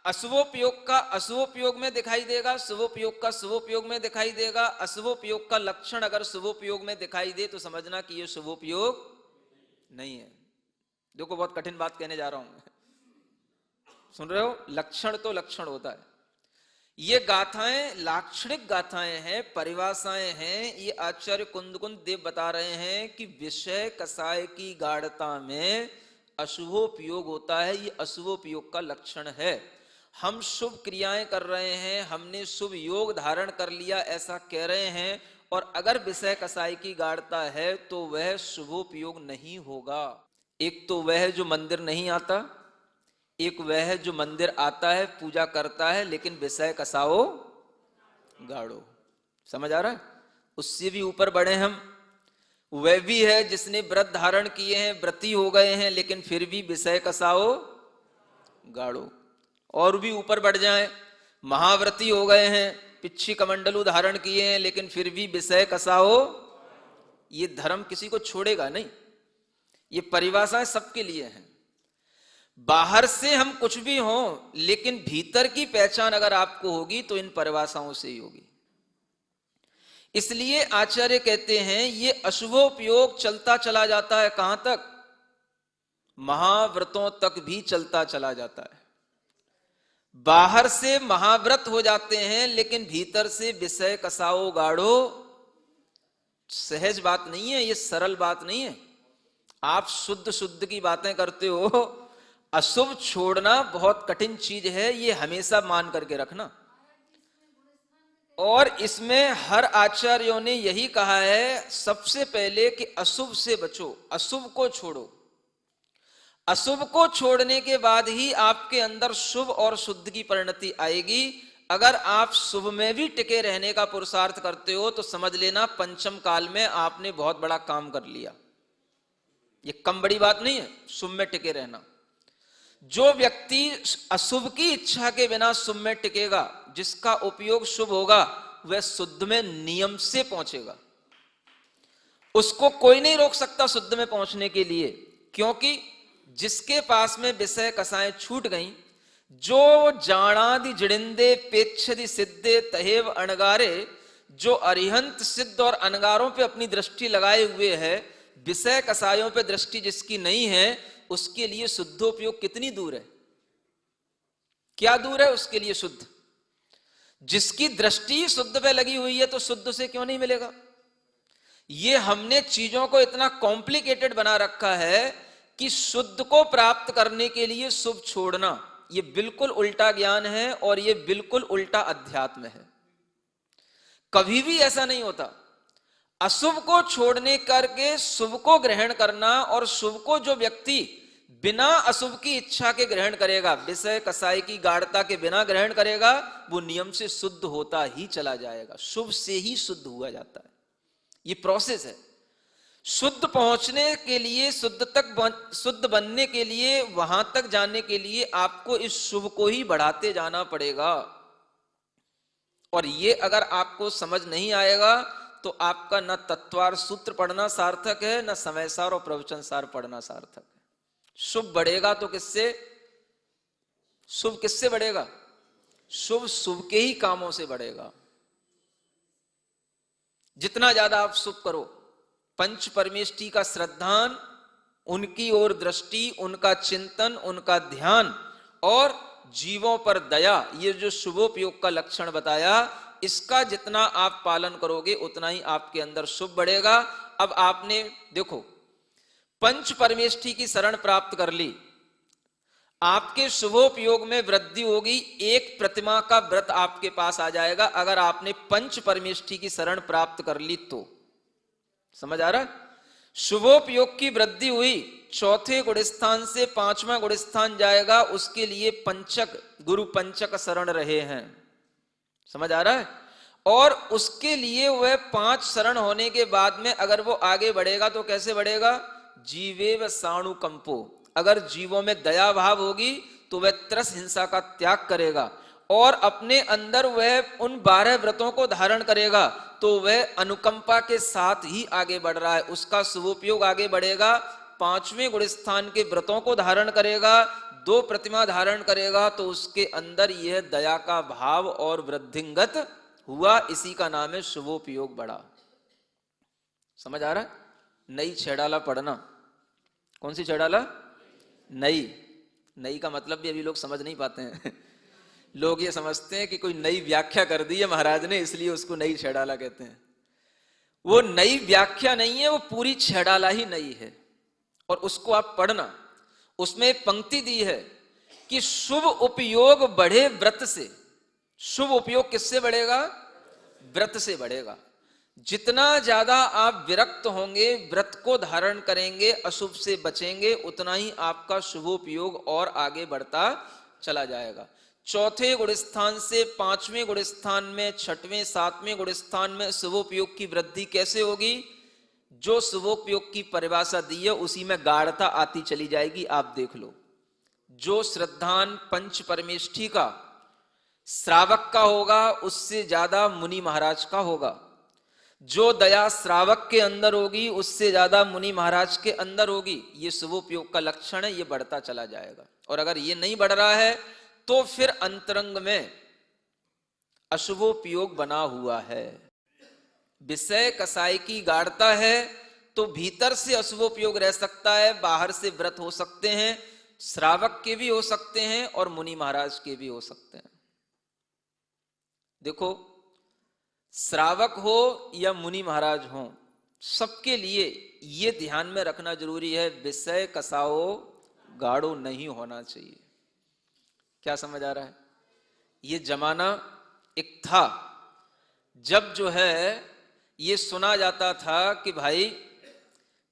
अशुभोपयोग का अशुभोपयोग में दिखाई देगा, शुभोपयोग का शुभोपयोग में दिखाई देगा, अशुभोपयोग का लक्षण अगर शुभोपयोग में दिखाई दे तो समझना कि ये शुभोपयोग नहीं है। देखो बहुत कठिन बात कहने जा रहा हूं, सुन रहे हो? लक्षण तो लक्षण होता है। ये गाथाएं लाक्षणिक गाथाएं हैं, परिभाषाएं हैं। ये आचार्य कुंदकुंद देव बता रहे हैं कि विषय कसाय की गाढ़ता में अशुभोपयोग होता है, ये अशुभोपयोग का लक्षण है। हम शुभ क्रियाएं कर रहे हैं, हमने शुभ योग धारण कर लिया ऐसा कह रहे हैं, और अगर विषय कसाय की गाढ़ता है तो वह शुभोपयोग नहीं होगा। एक तो वह जो मंदिर नहीं आता, एक वह है जो मंदिर आता है, पूजा करता है, लेकिन विषय कसाओ गाढ़ो। समझ आ रहा है? उससे भी ऊपर बढ़े हम। वह भी है जिसने व्रत धारण किए हैं, व्रती हो गए हैं, लेकिन फिर भी विषय कसाओ गाढ़ो। और भी ऊपर बढ़ जाएं, महाव्रती हो गए हैं, पिच्छी कमंडलू धारण किए हैं, लेकिन फिर भी विषय कसाओ। ये धर्म किसी को छोड़ेगा नहीं। ये परिभाषाएं सबके लिए हैं। बाहर से हम कुछ भी हों, लेकिन भीतर की पहचान अगर आपको होगी तो इन परिभाषाओं से ही होगी। इसलिए आचार्य कहते हैं ये अशुभोपयोग चलता चला जाता है। कहां तक? महाव्रतों तक भी चलता चला जाता है। बाहर से महाव्रत हो जाते हैं, लेकिन भीतर से विषय कसाओ गाढ़ो। सहज बात नहीं है, ये सरल बात नहीं है। आप शुद्ध शुद्ध की बातें करते हो, अशुभ छोड़ना बहुत कठिन चीज है, ये हमेशा मान करके रखना। और इसमें हर आचार्यों ने यही कहा है सबसे पहले कि अशुभ से बचो, अशुभ को छोड़ो। अशुभ को छोड़ने के बाद ही आपके अंदर शुभ और शुद्ध की परिणति आएगी। अगर आप शुभ में भी टिके रहने का पुरुषार्थ करते हो तो समझ लेना पंचम काल में आपने बहुत बड़ा काम कर लिया। ये कम बड़ी बात नहीं है शुभ में टिके रहना। जो व्यक्ति अशुभ की इच्छा के बिना शुभ में टिकेगा, जिसका उपयोग शुभ होगा, वह शुद्ध में नियम से पहुंचेगा। उसको कोई नहीं रोक सकता शुद्ध में पहुंचने के लिए, क्योंकि जिसके पास में विषय कसाएं छूट गईं, जो जाणादि जड़िंदे पेक्षदि सिद्धे तहेव अणगारे, जो अरिहंत सिद्ध और अनगारों पे अपनी दृष्टि लगाए हुए है, विषय कसायों पे दृष्टि जिसकी नहीं है, उसके लिए शुद्धोपयोग कितनी दूर है, क्या दूर है उसके लिए शुद्ध। जिसकी दृष्टि शुद्ध पे लगी हुई है तो शुद्ध से क्यों नहीं मिलेगा। ये हमने चीजों को इतना कॉम्प्लिकेटेड बना रखा है कि शुद्ध को प्राप्त करने के लिए शुभ छोड़ना, ये बिल्कुल उल्टा ज्ञान है और ये बिल्कुल उल्टा अध्यात्म है। कभी भी ऐसा नहीं होता। अशुभ को छोड़ने करके शुभ को ग्रहण करना, और शुभ को जो व्यक्ति बिना अशुभ की इच्छा के ग्रहण करेगा, विषय कसाई की गाढ़ता के बिना ग्रहण करेगा, वो नियम से शुद्ध होता ही चला जाएगा। शुभ से ही शुद्ध हुआ जाता है। ये प्रोसेस है। शुद्ध पहुंचने के लिए, शुद्ध बनने के लिए, वहां तक जाने के लिए आपको इस शुभ को ही बढ़ाते जाना पड़ेगा। और ये अगर आपको समझ नहीं आएगा तो आपका न तत्वार सूत्र पढ़ना सार्थक है, न समय सार और प्रवचन सार पढ़ना सार्थक है। शुभ बढ़ेगा तो किससे? शुभ किससे बढ़ेगा? शुभ शुभ के ही कामों से बढ़ेगा। जितना ज्यादा आप शुभ करो, पंच परमेष्टि का श्रद्धान, उनकी ओर दृष्टि, उनका चिंतन, उनका ध्यान और जीवों पर दया, ये जो शुभोपयोग का लक्षण बताया, इसका जितना आप पालन करोगे उतना ही आपके अंदर शुभ बढ़ेगा। अब आपने देखो पंच परमेष्टि की शरण प्राप्त कर ली, आपके शुभोपयोग में वृद्धि होगी। एक प्रतिमा का व्रत आपके पास आ जाएगा अगर आपने पंच परमेष्टि की शरण प्राप्त कर ली तो। समझ आ रहा? शुभोपयोग की वृद्धि हुई, चौथे गुणस्थान से पांचवां गुणस्थान जाएगा, उसके लिए पंचक गुरु पंचक शरण रहे हैं। समझ आ रहा है? और उसके लिए वह 5 शरण होने के बाद में अगर वो आगे बढ़ेगा तो कैसे बढ़ेगा? जीवेव साणुकंपो, अगर जीवों में दया भाव होगी तो वह त्रस हिंसा का त्याग करेगा और अपने अंदर वह उन 12 व्रतों को धारण करेगा, तो वह अनुकंपा के साथ ही आगे बढ़ रहा है, उसका शुभोपयोग आगे बढ़ेगा। 5वें गुणस्थान के व्रतों को धारण करेगा, 2 प्रतिमा धारण करेगा, तो उसके अंदर यह दया का भाव और वृद्धिंगत हुआ। इसी का नाम है शुभोपयोग बढ़ा। समझ आ रहा है? नई छेड़ाला पढ़ना। कौन सी छेड़ाला? नई। नई का मतलब भी अभी लोग समझ नहीं पाते हैं। लोग ये समझते हैं कि कोई नई व्याख्या कर दी है महाराज ने, इसलिए उसको नई छेड़ाला कहते हैं। वो नई व्याख्या नहीं है, वो पूरी छेड़ाला ही नई है। और उसको आप पढ़ना, उसमें एक पंक्ति दी है कि शुभ उपयोग बढ़े व्रत से। शुभ उपयोग किससे बढ़ेगा? व्रत से बढ़ेगा। जितना ज्यादा आप विरक्त होंगे, व्रत को धारण करेंगे, अशुभ से बचेंगे, उतना ही आपका शुभोपयोग और आगे बढ़ता चला जाएगा। चौथे गुणस्थान से 5वें गुणस्थान में, 6वें 7वें गुणस्थान में शुभोपयोग की वृद्धि कैसे होगी? जो शुभोपयोग की परिभाषा दी है उसी में गाढ़ता आती चली जाएगी। आप देख लो, जो श्रद्धान पंच परमेष्टि का श्रावक का होगा उससे ज्यादा मुनि महाराज का होगा। जो दया श्रावक के अंदर होगी उससे ज्यादा मुनि महाराज के अंदर होगी। ये शुभोपयोग का लक्षण है, ये बढ़ता चला जाएगा। और अगर ये नहीं बढ़ रहा है तो फिर अंतरंग में अशुभोपयोग बना हुआ है। विषय कसाई की गाढ़ता है तो भीतर से अशुभोपयोग रह सकता है, बाहर से व्रत हो सकते हैं, श्रावक के भी हो सकते हैं और मुनि महाराज के भी हो सकते हैं। देखो, श्रावक हो या मुनि महाराज हो, सबके लिए ये ध्यान में रखना जरूरी है, विषय कसाओ गाढ़ो नहीं होना चाहिए। क्या समझ आ रहा है? ये जमाना एक था जब जो है ये सुना जाता था कि भाई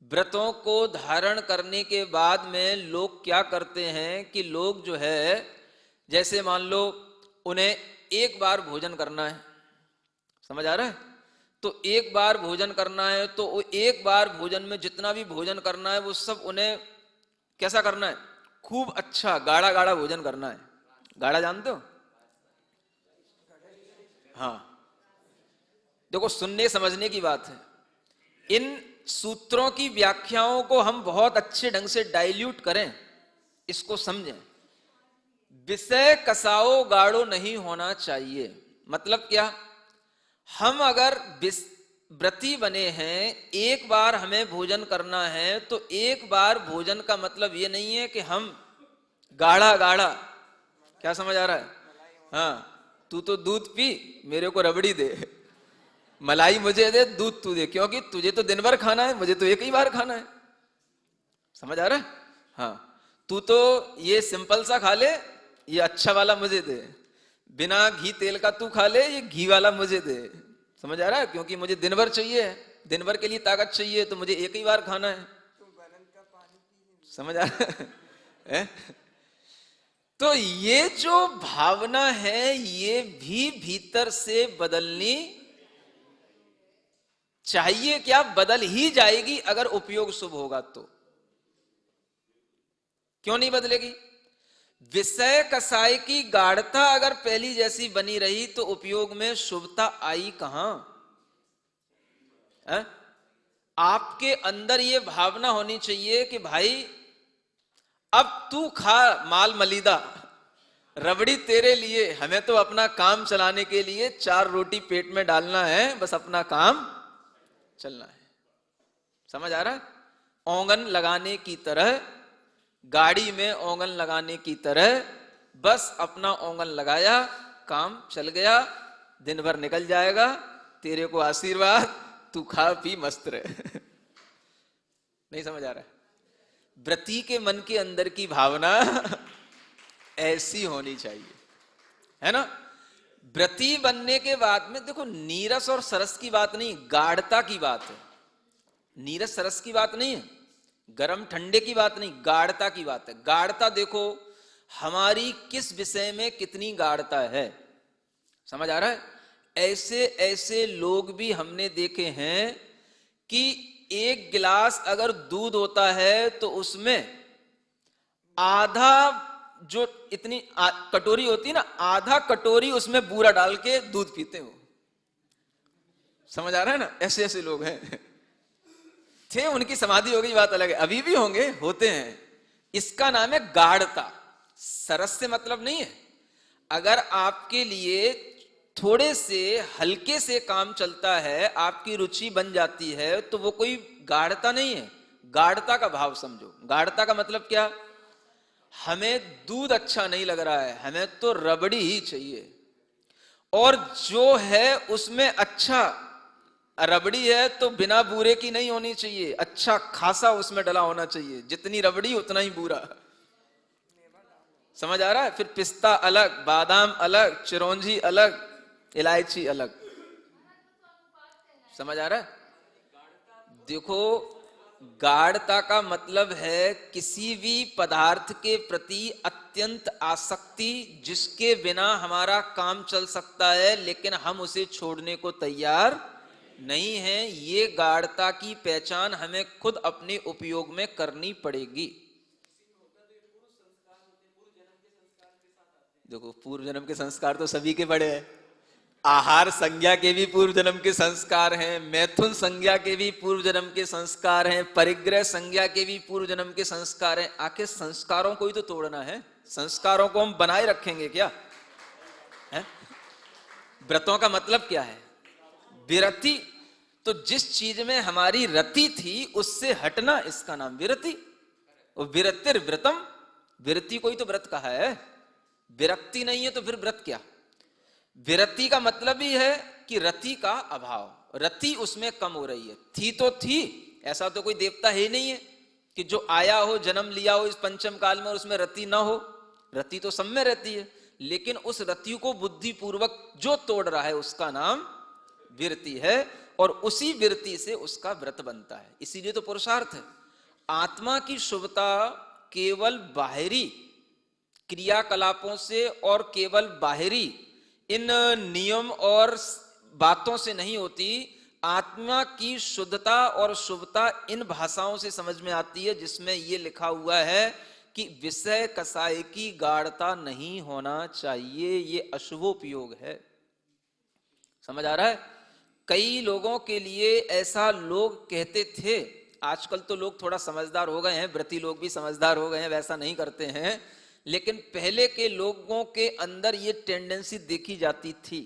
व्रतों को धारण करने के बाद में लोग क्या करते हैं कि लोग जो है, जैसे मान लो उन्हें एक बार भोजन करना है, समझ आ रहा है, तो एक बार भोजन करना है, तो वो एक बार भोजन में जितना भी भोजन करना है वो सब उन्हें कैसा करना है, खूब अच्छा गाढ़ा गाढ़ा भोजन करना है। गाढ़ा जानते हो? हाँ, देखो सुनने समझने की बात है। इन सूत्रों की व्याख्याओं को हम बहुत अच्छे ढंग से डाइल्यूट करें, इसको समझें। विषय कसाओ गाढ़ो नहीं होना चाहिए। मतलब क्या? हम अगर व्रती बने हैं, एक बार हमें भोजन करना है, तो एक बार भोजन का मतलब ये नहीं है कि हम गाढ़ा गाढ़ा, क्या समझ आ रहा है? हाँ, तू तो दूध पी, मेरे को रबड़ी दे, मलाई मुझे दे, दूध तू दे, क्योंकि तुझे तो दिन भर खाना है, मुझे तो एक ही बार खाना है। समझ आ रहा है? हाँ, तू तो ये सिंपल सा खा ले, ये अच्छा वाला मुझे दे, बिना घी तेल का तू खा ले, ये घी वाला मुझे दे। समझ आ रहा है? क्योंकि मुझे दिन भर चाहिए, दिन भर के लिए ताकत चाहिए, तो मुझे एक ही बार खाना है। समझ आ रहा है? तो ये जो भावना है, ये भी भीतर से बदलनी चाहिए। क्या? बदल ही जाएगी अगर उपयोग शुभ होगा तो। क्यों नहीं बदलेगी? विषय कसाय की गाढ़ता अगर पहली जैसी बनी रही तो उपयोग में शुभता आई कहां? आपके अंदर ये भावना होनी चाहिए कि भाई अब तू खा माल मलीदा, रबड़ी तेरे लिए, हमें तो अपना काम चलाने के लिए 4 रोटी पेट में डालना है, बस अपना काम चलना है। समझ आ रहा है? ओंगन लगाने की तरह, गाड़ी में ओंगन लगाने की तरह, बस अपना ओंगन लगाया, काम चल गया, दिन भर निकल जाएगा, तेरे को आशीर्वाद, तू खा पी मस्त रहे। नहीं समझ आ रहा है? व्रती के मन के अंदर की भावना ऐसी होनी चाहिए, है ना? व्रती बनने के बाद में देखो, नीरस और सरस की बात नहीं, गाढ़ता की बात है। नीरस सरस की बात नहीं है, गरम ठंडे की बात नहीं, गाढ़ता की बात है। गाढ़ता देखो हमारी किस विषय में कितनी गाढ़ता है। समझ आ रहा है? ऐसे ऐसे लोग भी हमने देखे हैं कि एक गिलास अगर दूध होता है तो उसमें आधा, जो इतनी कटोरी होती है ना, आधा कटोरी उसमें बूरा डाल के दूध पीते हो। समझ आ रहा है ना? ऐसे ऐसे लोग हैं। थे, उनकी समाधि हो गई, बात अलग है, अभी भी होंगे, होते हैं। इसका नाम है गाढ़ता। सरस से मतलब नहीं है। अगर आपके लिए थोड़े से हल्के से काम चलता है, आपकी रुचि बन जाती है, तो वो कोई गाढ़ता नहीं है। गाढ़ता का भाव समझो। गाढ़ता का मतलब क्या? हमें दूध अच्छा नहीं लग रहा है, हमें तो रबड़ी ही चाहिए, और जो है उसमें अच्छा रबड़ी है तो बिना बूरे की नहीं होनी चाहिए, अच्छा खासा उसमें डला होना चाहिए, जितनी रबड़ी उतना ही बूरा। समझ आ रहा है? फिर पिस्ता अलग, बादाम अलग, चिरौंजी अलग, इलायची अलग। समझ आ रहा है? देखो, गाढ़ता का मतलब है किसी भी पदार्थ के प्रति अत्यंत आसक्ति, जिसके बिना हमारा काम चल सकता है लेकिन हम उसे छोड़ने को तैयार नहीं है। ये गाढ़ता की पहचान हमें खुद अपने उपयोग में करनी पड़ेगी। देखो, पूर्व जन्म के संस्कार तो सभी के बड़े हैं। आहार संज्ञा के भी पूर्व जन्म के संस्कार हैं, मैथुन संज्ञा के भी पूर्व जन्म के संस्कार हैं, परिग्रह संज्ञा के भी पूर्व जन्म के संस्कार हैं। आखिर संस्कारों को ही तो तोड़ना है, संस्कारों को हम बनाए रखेंगे क्या? है? व्रतों का मतलब क्या है? विरति। तो जिस चीज में हमारी रति थी उससे हटना, इसका नाम विरति। और विरतिर व्रतम, विरति को ही तो व्रत कहा है। विरक्ति नहीं है तो फिर व्रत क्या? विरति का मतलब ही है कि रति का अभाव, रति उसमें कम हो रही है। थी तो थी, ऐसा तो कोई देवता है नहीं है कि जो आया हो, जन्म लिया हो इस पंचम काल में और उसमें रति ना हो। रति तो सब में रहती है, लेकिन उस रति को बुद्धि पूर्वक जो तोड़ रहा है उसका नाम विरति है। और उसी वृत्ति से उसका व्रत बनता है। इसीलिए तो पुरुषार्थ है। आत्मा की शुभता केवल बाहरी क्रियाकलापों से और केवल बाहरी इन नियम और बातों से नहीं होती। आत्मा की शुद्धता और शुभता इन भाषाओं से समझ में आती है जिसमें यह लिखा हुआ है कि विषय कसाय की गाढ़ता नहीं होना चाहिए, ये अशुभोपयोग है। समझ आ रहा है? कई लोगों के लिए ऐसा लोग कहते थे, आजकल तो लोग थोड़ा समझदार हो गए हैं, व्रती लोग भी समझदार हो गए हैं, वैसा नहीं करते हैं, लेकिन पहले के लोगों के अंदर ये टेंडेंसी देखी जाती थी।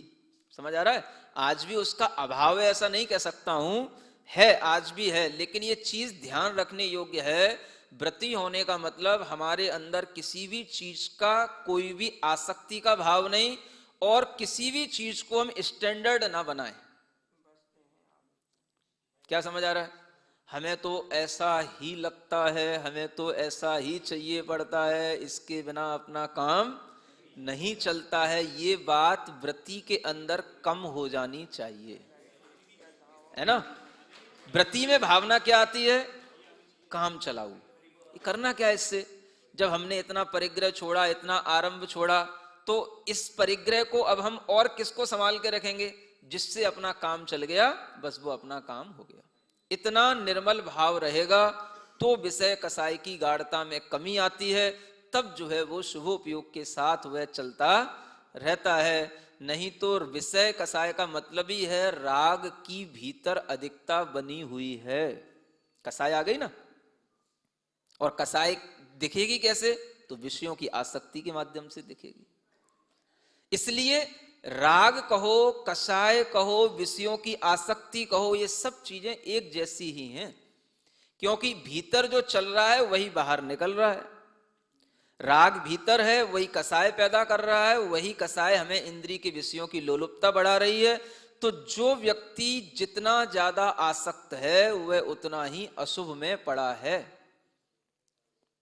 समझ आ रहा है? आज भी उसका अभाव है ऐसा नहीं कह सकता हूं, है, आज भी है, लेकिन ये चीज ध्यान रखने योग्य है। व्रती होने का मतलब हमारे अंदर किसी भी चीज का कोई भी आसक्ति का भाव नहीं, और किसी भी चीज को हम स्टैंडर्ड ना बनाएं। क्या समझ आ रहा है? हमें तो ऐसा ही लगता है, हमें तो ऐसा ही चाहिए पड़ता है, इसके बिना अपना काम नहीं चलता है, ये बात व्रती के अंदर कम हो जानी चाहिए, है ना? व्रती में भावना क्या आती है? काम चलाऊ। करना क्या है इससे? जब हमने इतना परिग्रह छोड़ा, इतना आरंभ छोड़ा, तो इस परिग्रह को अब हम और किसको संभाल के रखेंगे? जिससे अपना काम चल गया, बस वो अपना काम हो गया। इतना निर्मल भाव रहेगा तो विषय कसाय की गाढ़ता में कमी आती है, तब जो है वो शुभोपयोग के साथ वह चलता रहता है। नहीं तो विषय कसाय का मतलब ही है राग की भीतर अधिकता बनी हुई है। कसाय आ गई ना, और कसाय दिखेगी कैसे? तो विषयों की आसक्ति के माध्यम से दिखेगी। इसलिए राग कहो, कषाय कहो, विषयों की आसक्ति कहो, ये सब चीजें एक जैसी ही हैं, क्योंकि भीतर जो चल रहा है वही बाहर निकल रहा है। राग भीतर है, वही कषाय पैदा कर रहा है, वही कषाय हमें इंद्रिय के विषयों की लोलुपता बढ़ा रही है। तो जो व्यक्ति जितना ज्यादा आसक्त है वह उतना ही अशुभ में पड़ा है।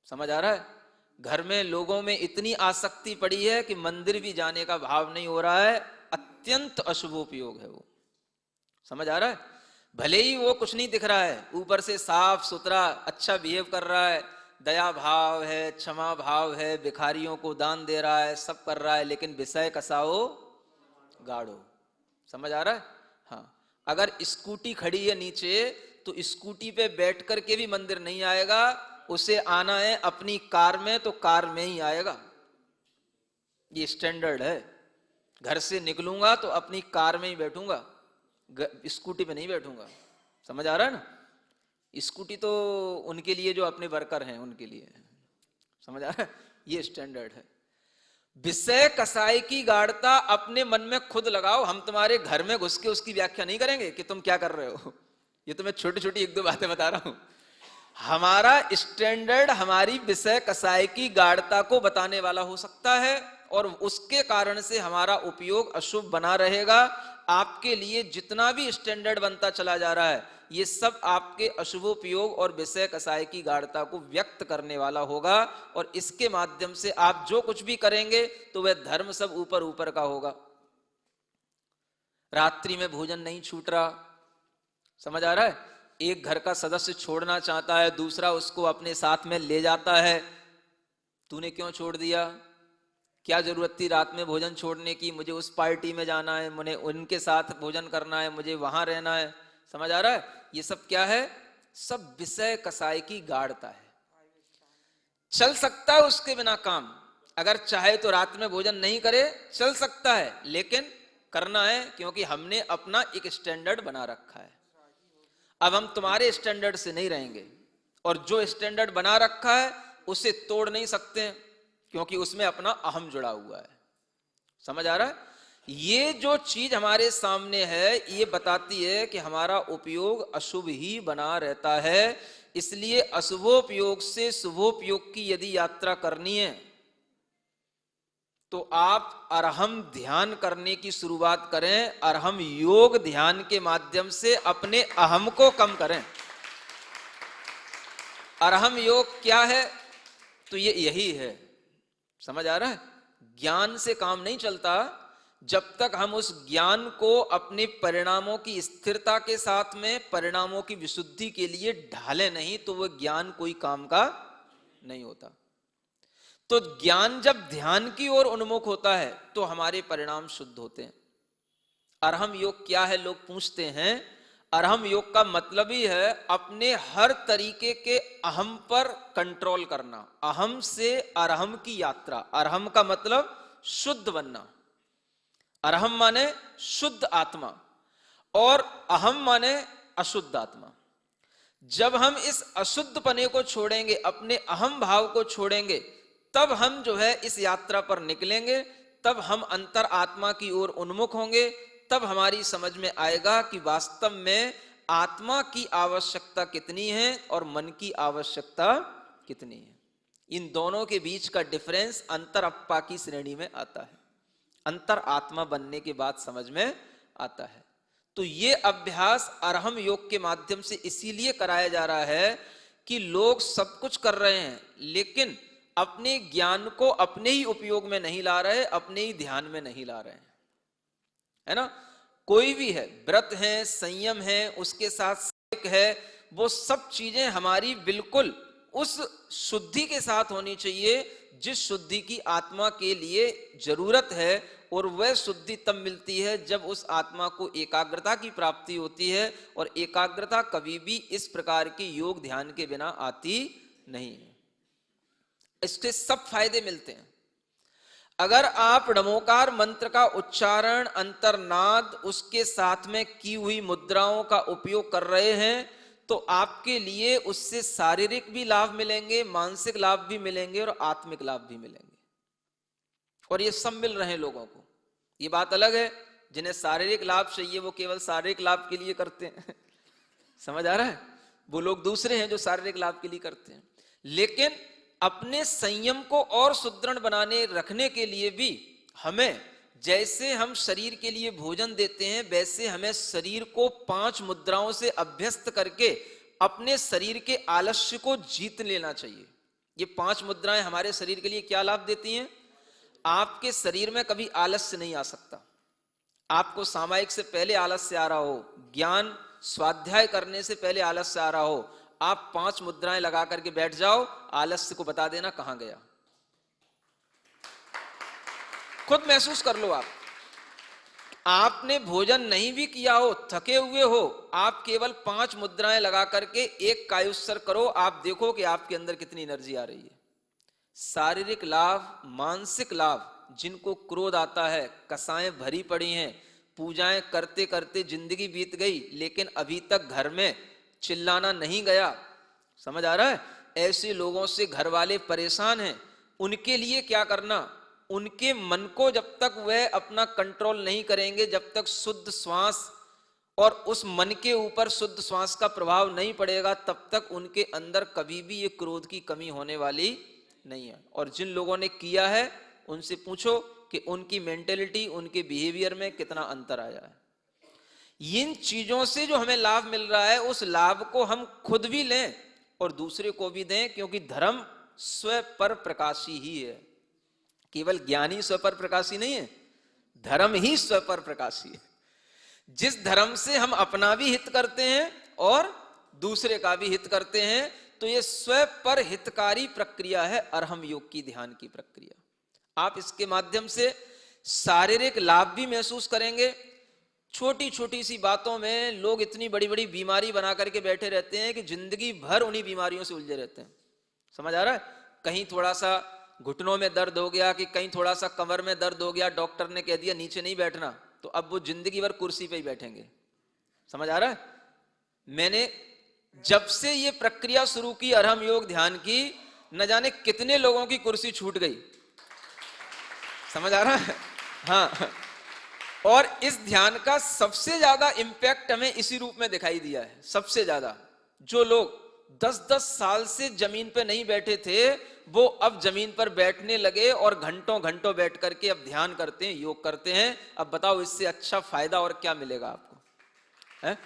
समझ आ रहा है? घर में लोगों में इतनी आसक्ति पड़ी है कि मंदिर भी जाने का भाव नहीं हो रहा है, अत्यंत अशुभोपयोग है वो। समझ आ रहा है? भले ही वो कुछ नहीं दिख रहा है, ऊपर से साफ सुथरा अच्छा बिहेव कर रहा है, दया भाव है, क्षमा भाव है, भिखारियों को दान दे रहा है, सब कर रहा है, लेकिन विषय कसाओ गाढ़ो। समझ आ रहा है? हाँ, अगर स्कूटी खड़ी है नीचे तो स्कूटी पे बैठ करके भी मंदिर नहीं आएगा, उसे आना है अपनी कार में तो कार में ही आएगा। ये स्टैंडर्ड है। घर से निकलूंगा तो अपनी कार में ही बैठूंगा, स्कूटी पे नहीं बैठूंगा। समझ आ रहा है ना? स्कूटी तो उनके लिए जो अपने वर्कर हैं उनके लिए। समझ आ रहा है? ये स्टैंडर्ड है। विषय कसाय की गाढ़ता अपने मन में खुद लगाओ। हम तुम्हारे घर में घुस के उसकी व्याख्या नहीं करेंगे कि तुम क्या कर रहे हो। ये तो मैं छोटी छोटी एक दो बातें बता रहा हूं। हमारा स्टैंडर्ड हमारी विषय कसाय की गाढ़ता को बताने वाला हो सकता है, और उसके कारण से हमारा उपयोग अशुभ बना रहेगा। आपके लिए जितना भी स्टैंडर्ड बनता चला जा रहा है, ये सब आपके अशुभोपयोग और विषय कसाय की गाढ़ता को व्यक्त करने वाला होगा, और इसके माध्यम से आप जो कुछ भी करेंगे तो वह धर्म सब ऊपर ऊपर का होगा। रात्रि में भोजन नहीं छूट रहा। समझ आ रहा है? एक घर का सदस्य छोड़ना चाहता है, दूसरा उसको अपने साथ में ले जाता है। तूने क्यों छोड़ दिया? क्या जरूरत थी रात में भोजन छोड़ने की? मुझे उस पार्टी में जाना है, मुझे उनके साथ भोजन करना है, मुझे वहां रहना है। समझ आ रहा है? ये सब क्या है? सब विषय कसाय की गाढ़ता है। चल सकता है उसके बिना काम, अगर चाहे तो रात में भोजन नहीं करे, चल सकता है, लेकिन करना है, क्योंकि हमने अपना एक स्टैंडर्ड बना रखा है। अब हम तुम्हारे स्टैंडर्ड से नहीं रहेंगे, और जो स्टैंडर्ड बना रखा है उसे तोड़ नहीं सकते, क्योंकि उसमें अपना अहम जुड़ा हुआ है। समझ आ रहा है? ये जो चीज हमारे सामने है ये बताती है कि हमारा उपयोग अशुभ ही बना रहता है। इसलिए अशुभोपयोग से शुभोपयोग की यदि यात्रा करनी है तो आप अरहम ध्यान करने की शुरुआत करें। अरहम योग ध्यान के माध्यम से अपने अहम को कम करें। अरहम योग क्या है? तो ये यही है। समझ आ रहा है? ज्ञान से काम नहीं चलता। जब तक हम उस ज्ञान को अपने परिणामों की स्थिरता के साथ में परिणामों की विशुद्धि के लिए ढाले नहीं, तो वह ज्ञान कोई काम का नहीं होता। तो ज्ञान जब ध्यान की ओर उन्मुख होता है तो हमारे परिणाम शुद्ध होते हैं। अरहम योग क्या है, लोग पूछते हैं। अरहम योग का मतलब ही है अपने हर तरीके के अहम पर कंट्रोल करना। अहम से अरहम की यात्रा। अरहम का मतलब शुद्ध बनना। अरहम माने शुद्ध आत्मा और अहम माने अशुद्ध आत्मा। जब हम इस अशुद्ध पने को छोड़ेंगे, अपने अहम भाव को छोड़ेंगे, तब हम जो है इस यात्रा पर निकलेंगे, तब हम अंतर आत्मा की ओर उन्मुख होंगे, तब हमारी समझ में आएगा कि वास्तव में आत्मा की आवश्यकता कितनी है और मन की आवश्यकता कितनी है। इन दोनों के बीच का डिफरेंस अंतर अप्पा की श्रेणी में आता है। अंतर आत्मा बनने के बाद समझ में आता है। तो ये अभ्यास अरहम योग के माध्यम से इसीलिए कराया जा रहा है कि लोग सब कुछ कर रहे हैं लेकिन अपने ज्ञान को अपने ही उपयोग में नहीं ला रहे, अपने ही ध्यान में नहीं ला रहे हैं, है ना। कोई भी है, व्रत है, संयम है, उसके साथ सात्विक है, वो सब चीजें हमारी बिल्कुल उस शुद्धि के साथ होनी चाहिए जिस शुद्धि की आत्मा के लिए जरूरत है। और वह शुद्धि तब मिलती है जब उस आत्मा को एकाग्रता की प्राप्ति होती है, और एकाग्रता कभी भी इस प्रकार के योग ध्यान के बिना आती नहीं है। इसके सब फायदे मिलते हैं। अगर आप नमोकार मंत्र का उच्चारण, अंतर्नाद, उसके साथ में की हुई मुद्राओं का उपयोग कर रहे हैं तो आपके लिए उससे शारीरिक भी लाभ मिलेंगे, मानसिक लाभ भी मिलेंगे और आत्मिक लाभ भी मिलेंगे। और ये सब मिल रहे हैं लोगों को। ये बात अलग है, जिन्हें शारीरिक लाभ चाहिए वो केवल शारीरिक लाभ के लिए करते हैं समझ आ रहा है। वो लोग दूसरे हैं जो शारीरिक लाभ के लिए करते हैं। लेकिन अपने संयम को और सुदृढ़ बनाने रखने के लिए भी हमें, जैसे हम शरीर के लिए भोजन देते हैं, वैसे हमें शरीर को 5 मुद्राओं से अभ्यस्त करके अपने शरीर के आलस्य को जीत लेना चाहिए। ये 5 मुद्राएं हमारे शरीर के लिए क्या लाभ देती हैं? आपके शरीर में कभी आलस्य नहीं आ सकता। आपको सामायिक से पहले आलस्य आ रहा हो, ज्ञान स्वाध्याय करने से पहले आलस्य आ रहा हो, आप 5 मुद्राएं लगा करके बैठ जाओ, आलस्य को बता देना कहां गया। खुद महसूस कर लो। आपने भोजन नहीं भी किया हो, थके हुए हो, आप केवल 5 मुद्राएं लगा करके एक कायुस्सर करो, आप देखो कि आपके अंदर कितनी एनर्जी आ रही है। शारीरिक लाभ, मानसिक लाभ, जिनको क्रोध आता है, कसाएं भरी पड़ी हैं, पूजाएं करते करते जिंदगी बीत गई लेकिन अभी तक घर में चिल्लाना नहीं गया, समझ आ रहा है। ऐसे लोगों से घर वाले परेशान हैं, उनके लिए क्या करना? उनके मन को जब तक वह अपना कंट्रोल नहीं करेंगे, जब तक शुद्ध श्वास और उस मन के ऊपर शुद्ध श्वास का प्रभाव नहीं पड़ेगा, तब तक उनके अंदर कभी भी ये क्रोध की कमी होने वाली नहीं है। और जिन लोगों ने किया है उनसे पूछो कि उनकी मेंटेलिटी, उनके बिहेवियर में कितना अंतर आया है। इन चीजों से जो हमें लाभ मिल रहा है, उस लाभ को हम खुद भी लें और दूसरे को भी दें, क्योंकि धर्म स्व पर प्रकाशी ही है। केवल ज्ञानी स्व पर प्रकाशी नहीं है, धर्म ही स्व पर प्रकाशी है। जिस धर्म से हम अपना भी हित करते हैं और दूसरे का भी हित करते हैं, तो ये स्व पर हितकारी प्रक्रिया है अरहम योग की, ध्यान की प्रक्रिया। आप इसके माध्यम से शारीरिक लाभ भी महसूस करेंगे। छोटी छोटी सी बातों में लोग इतनी बड़ी बड़ी बीमारी बना करके बैठे रहते हैं कि जिंदगी भर उन्हीं बीमारियों से उलझे रहते हैं, समझ आ रहा है। कहीं थोड़ा सा घुटनों में दर्द हो गया, कि कहीं थोड़ा सा कमर में दर्द हो गया, डॉक्टर ने कह दिया नीचे नहीं बैठना, तो अब वो जिंदगी भर कुर्सी पे ही बैठेंगे, समझ आ रहा है। मैंने जब से ये प्रक्रिया शुरू की अरहम योग ध्यान की, न जाने कितने लोगों की कुर्सी छूट गई, समझ आ रहा है। हाँ, और इस ध्यान का सबसे ज्यादा इंपैक्ट हमें इसी रूप में दिखाई दिया है। सबसे ज्यादा जो लोग 10-10 साल से जमीन पे नहीं बैठे थे, वो अब जमीन पर बैठने लगे और घंटों घंटों बैठ करके अब ध्यान करते हैं, योग करते हैं। अब बताओ इससे अच्छा फायदा और क्या मिलेगा आपको, है?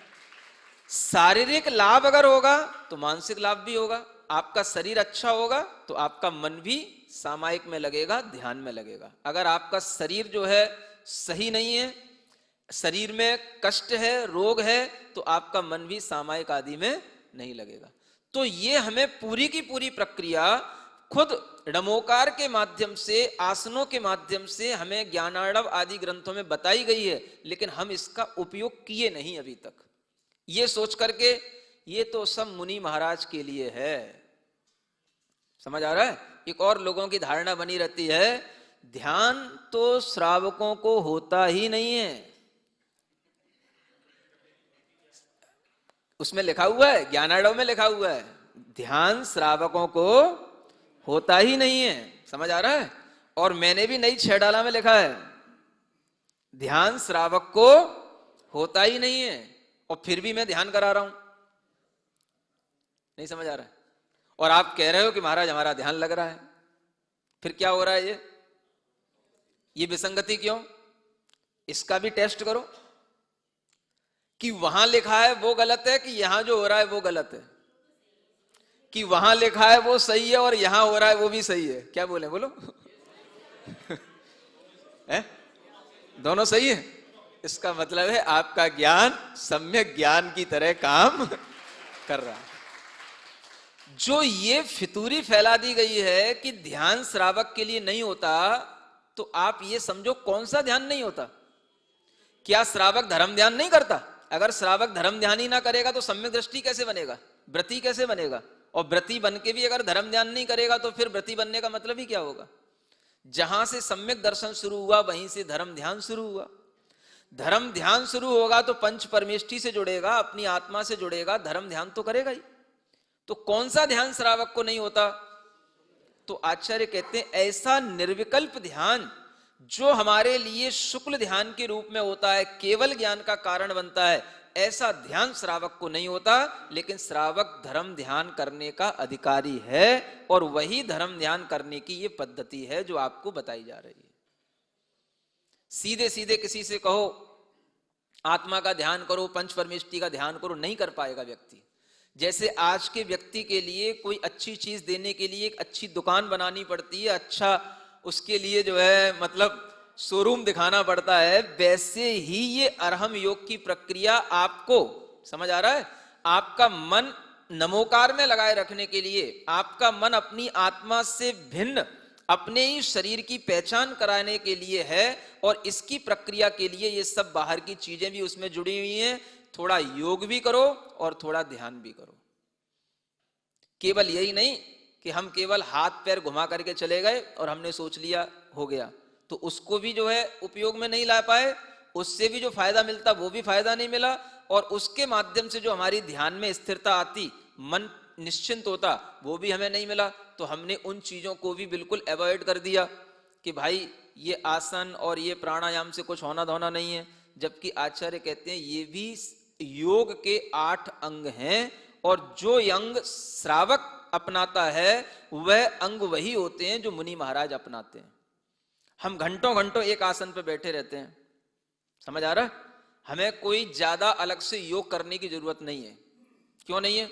शारीरिक लाभ अगर होगा तो मानसिक लाभ भी होगा। आपका शरीर अच्छा होगा तो आपका मन भी सामायिक में लगेगा, ध्यान में लगेगा। अगर आपका शरीर जो है सही नहीं है, शरीर में कष्ट है, रोग है, तो आपका मन भी सामायिक आदि में नहीं लगेगा। तो ये हमें पूरी की पूरी प्रक्रिया खुद डमोकार के माध्यम से, आसनों के माध्यम से हमें ज्ञानार्णव आदि ग्रंथों में बताई गई है, लेकिन हम इसका उपयोग किए नहीं अभी तक। ये सोच करके ये तो सब मुनि महाराज के लिए है, समझ आ रहा है। एक और लोगों की धारणा बनी रहती है, ध्यान तो श्रावकों को होता ही नहीं है। उसमें लिखा हुआ है, ज्ञानार्णव में लिखा हुआ है, ध्यान श्रावकों को होता ही नहीं है, समझ आ रहा है। और मैंने भी नई 6 डाला में लिखा है, ध्यान श्रावक को होता ही नहीं है, और फिर भी मैं ध्यान करा रहा हूं। नहीं समझ आ रहा है। और आप कह रहे हो कि महाराज हमारा ध्यान लग रहा है, फिर क्या हो रहा है? ये विसंगति क्यों? इसका भी टेस्ट करो कि वहां लिखा है वो गलत है कि यहां जो हो रहा है वो गलत है, कि वहां लिखा है वो सही है और यहां हो रहा है वो भी सही है। क्या बोले, बोलो? है? दोनों सही है। इसका मतलब है आपका ज्ञान सम्यक ज्ञान की तरह काम कर रहा है। जो ये फितूरी फैला दी गई है कि ध्यान श्रावक के लिए नहीं होता, तो आप ये समझो कौन सा ध्यान नहीं होता? क्या श्रावक धर्म ध्यान नहीं करता? अगर श्रावक धर्म ध्यान ही ना करेगा तो सम्यक दृष्टि कैसे बनेगा, व्रती कैसे बनेगा? और व्रती बन के भी अगर धर्म ध्यान नहीं करेगा तो फिर व्रती बनने का मतलब ही क्या होगा? जहां से सम्यक दर्शन शुरू हुआ वहीं से धर्म ध्यान शुरू हुआ। धर्म ध्यान शुरू होगा तो पंच परमेष्टि से जुड़ेगा, अपनी आत्मा से जुड़ेगा, धर्म ध्यान तो करेगा ही। तो कौन सा ध्यान श्रावक को नहीं होता? तो आचार्य कहते हैं ऐसा निर्विकल्प ध्यान जो हमारे लिए शुक्ल ध्यान के रूप में होता है, केवल ज्ञान का कारण बनता है, ऐसा ध्यान श्रावक को नहीं होता। लेकिन श्रावक धर्म ध्यान करने का अधिकारी है, और वही धर्म ध्यान करने की ये पद्धति है जो आपको बताई जा रही है। सीधे सीधे किसी से कहो आत्मा का ध्यान करो, पंच परमेष्टि का ध्यान करो, नहीं कर पाएगा व्यक्ति। जैसे आज के व्यक्ति के लिए कोई अच्छी चीज देने के लिए एक अच्छी दुकान बनानी पड़ती है, अच्छा उसके लिए जो है मतलब शोरूम दिखाना पड़ता है, वैसे ही ये अरहम योग की प्रक्रिया आपको, समझ आ रहा है, आपका मन नमोकार में लगाए रखने के लिए, आपका मन अपनी आत्मा से भिन्न अपने ही शरीर की पहचान कराने के लिए है। और इसकी प्रक्रिया के लिए ये सब बाहर की चीजें भी उसमें जुड़ी हुई हैं। थोड़ा योग भी करो और थोड़ा ध्यान भी करो। केवल यही नहीं कि हम केवल हाथ पैर घुमा करके चले गए और हमने सोच लिया हो गया, तो उसको भी जो है उपयोग में नहीं ला पाए, उससे भी जो फायदा मिलता वो भी फायदा नहीं मिला, और उसके माध्यम से जो हमारी ध्यान में स्थिरता आती, मन निश्चिंत होता, वो भी हमें नहीं मिला। तो हमने उन चीजों को भी बिल्कुल अवॉइड कर दिया कि भाई ये आसन और ये प्राणायाम से कुछ होना धोना नहीं है। जबकि आचार्य कहते हैं ये भी योग के 8 अंग हैं, और जो अंग श्रावक अपनाता है वह अंग वही होते हैं जो मुनि महाराज अपनाते हैं। हम घंटों घंटों एक आसन पर बैठे रहते हैं, समझ आ रहा है? हमें कोई ज्यादा अलग से योग करने की जरूरत नहीं है। क्यों नहीं है?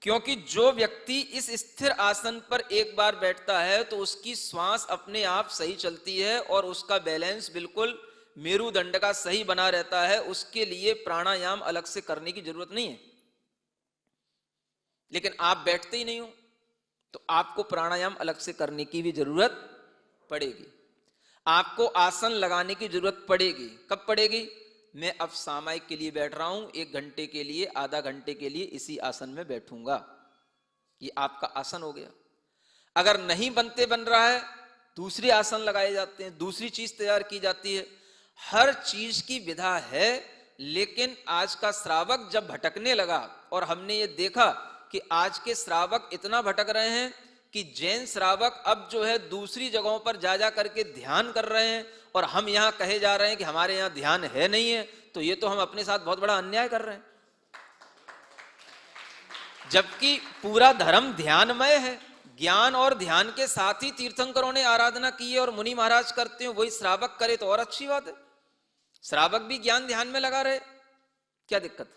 क्योंकि जो व्यक्ति इस स्थिर आसन पर एक बार बैठता है तो उसकी श्वास अपने आप सही चलती है और उसका बैलेंस बिल्कुल मेरुदंड का सही बना रहता है। उसके लिए प्राणायाम अलग से करने की जरूरत नहीं है। लेकिन आप बैठते ही नहीं हो तो आपको प्राणायाम अलग से करने की भी जरूरत पड़ेगी। आपको आसन लगाने की जरूरत पड़ेगी। कब पड़ेगी? मैं अब सामायिक के लिए बैठ रहा हूं, 1 घंटे के लिए, आधा घंटे के लिए इसी आसन में बैठूंगा, ये आपका आसन हो गया। अगर नहीं बन रहा है, दूसरे आसन लगाए जाते हैं, दूसरी चीज तैयार की जाती है। हर चीज की विधा है। लेकिन आज का श्रावक जब भटकने लगा, और हमने ये देखा कि आज के श्रावक इतना भटक रहे हैं कि जैन श्रावक अब जो है दूसरी जगहों पर जा करके ध्यान कर रहे हैं, और हम यहां कहे जा रहे हैं कि हमारे यहां ध्यान है नहीं है। तो ये तो हम अपने साथ बहुत बड़ा अन्याय कर रहे हैं। जबकि पूरा धर्म ध्यानमय है। ज्ञान और ध्यान के साथ ही तीर्थंकरों ने आराधना की है और मुनि महाराज करते हैं, वही श्रावक करे तो और अच्छी बात है। श्रावक भी ज्ञान ध्यान में लगा रहे, क्या दिक्कत?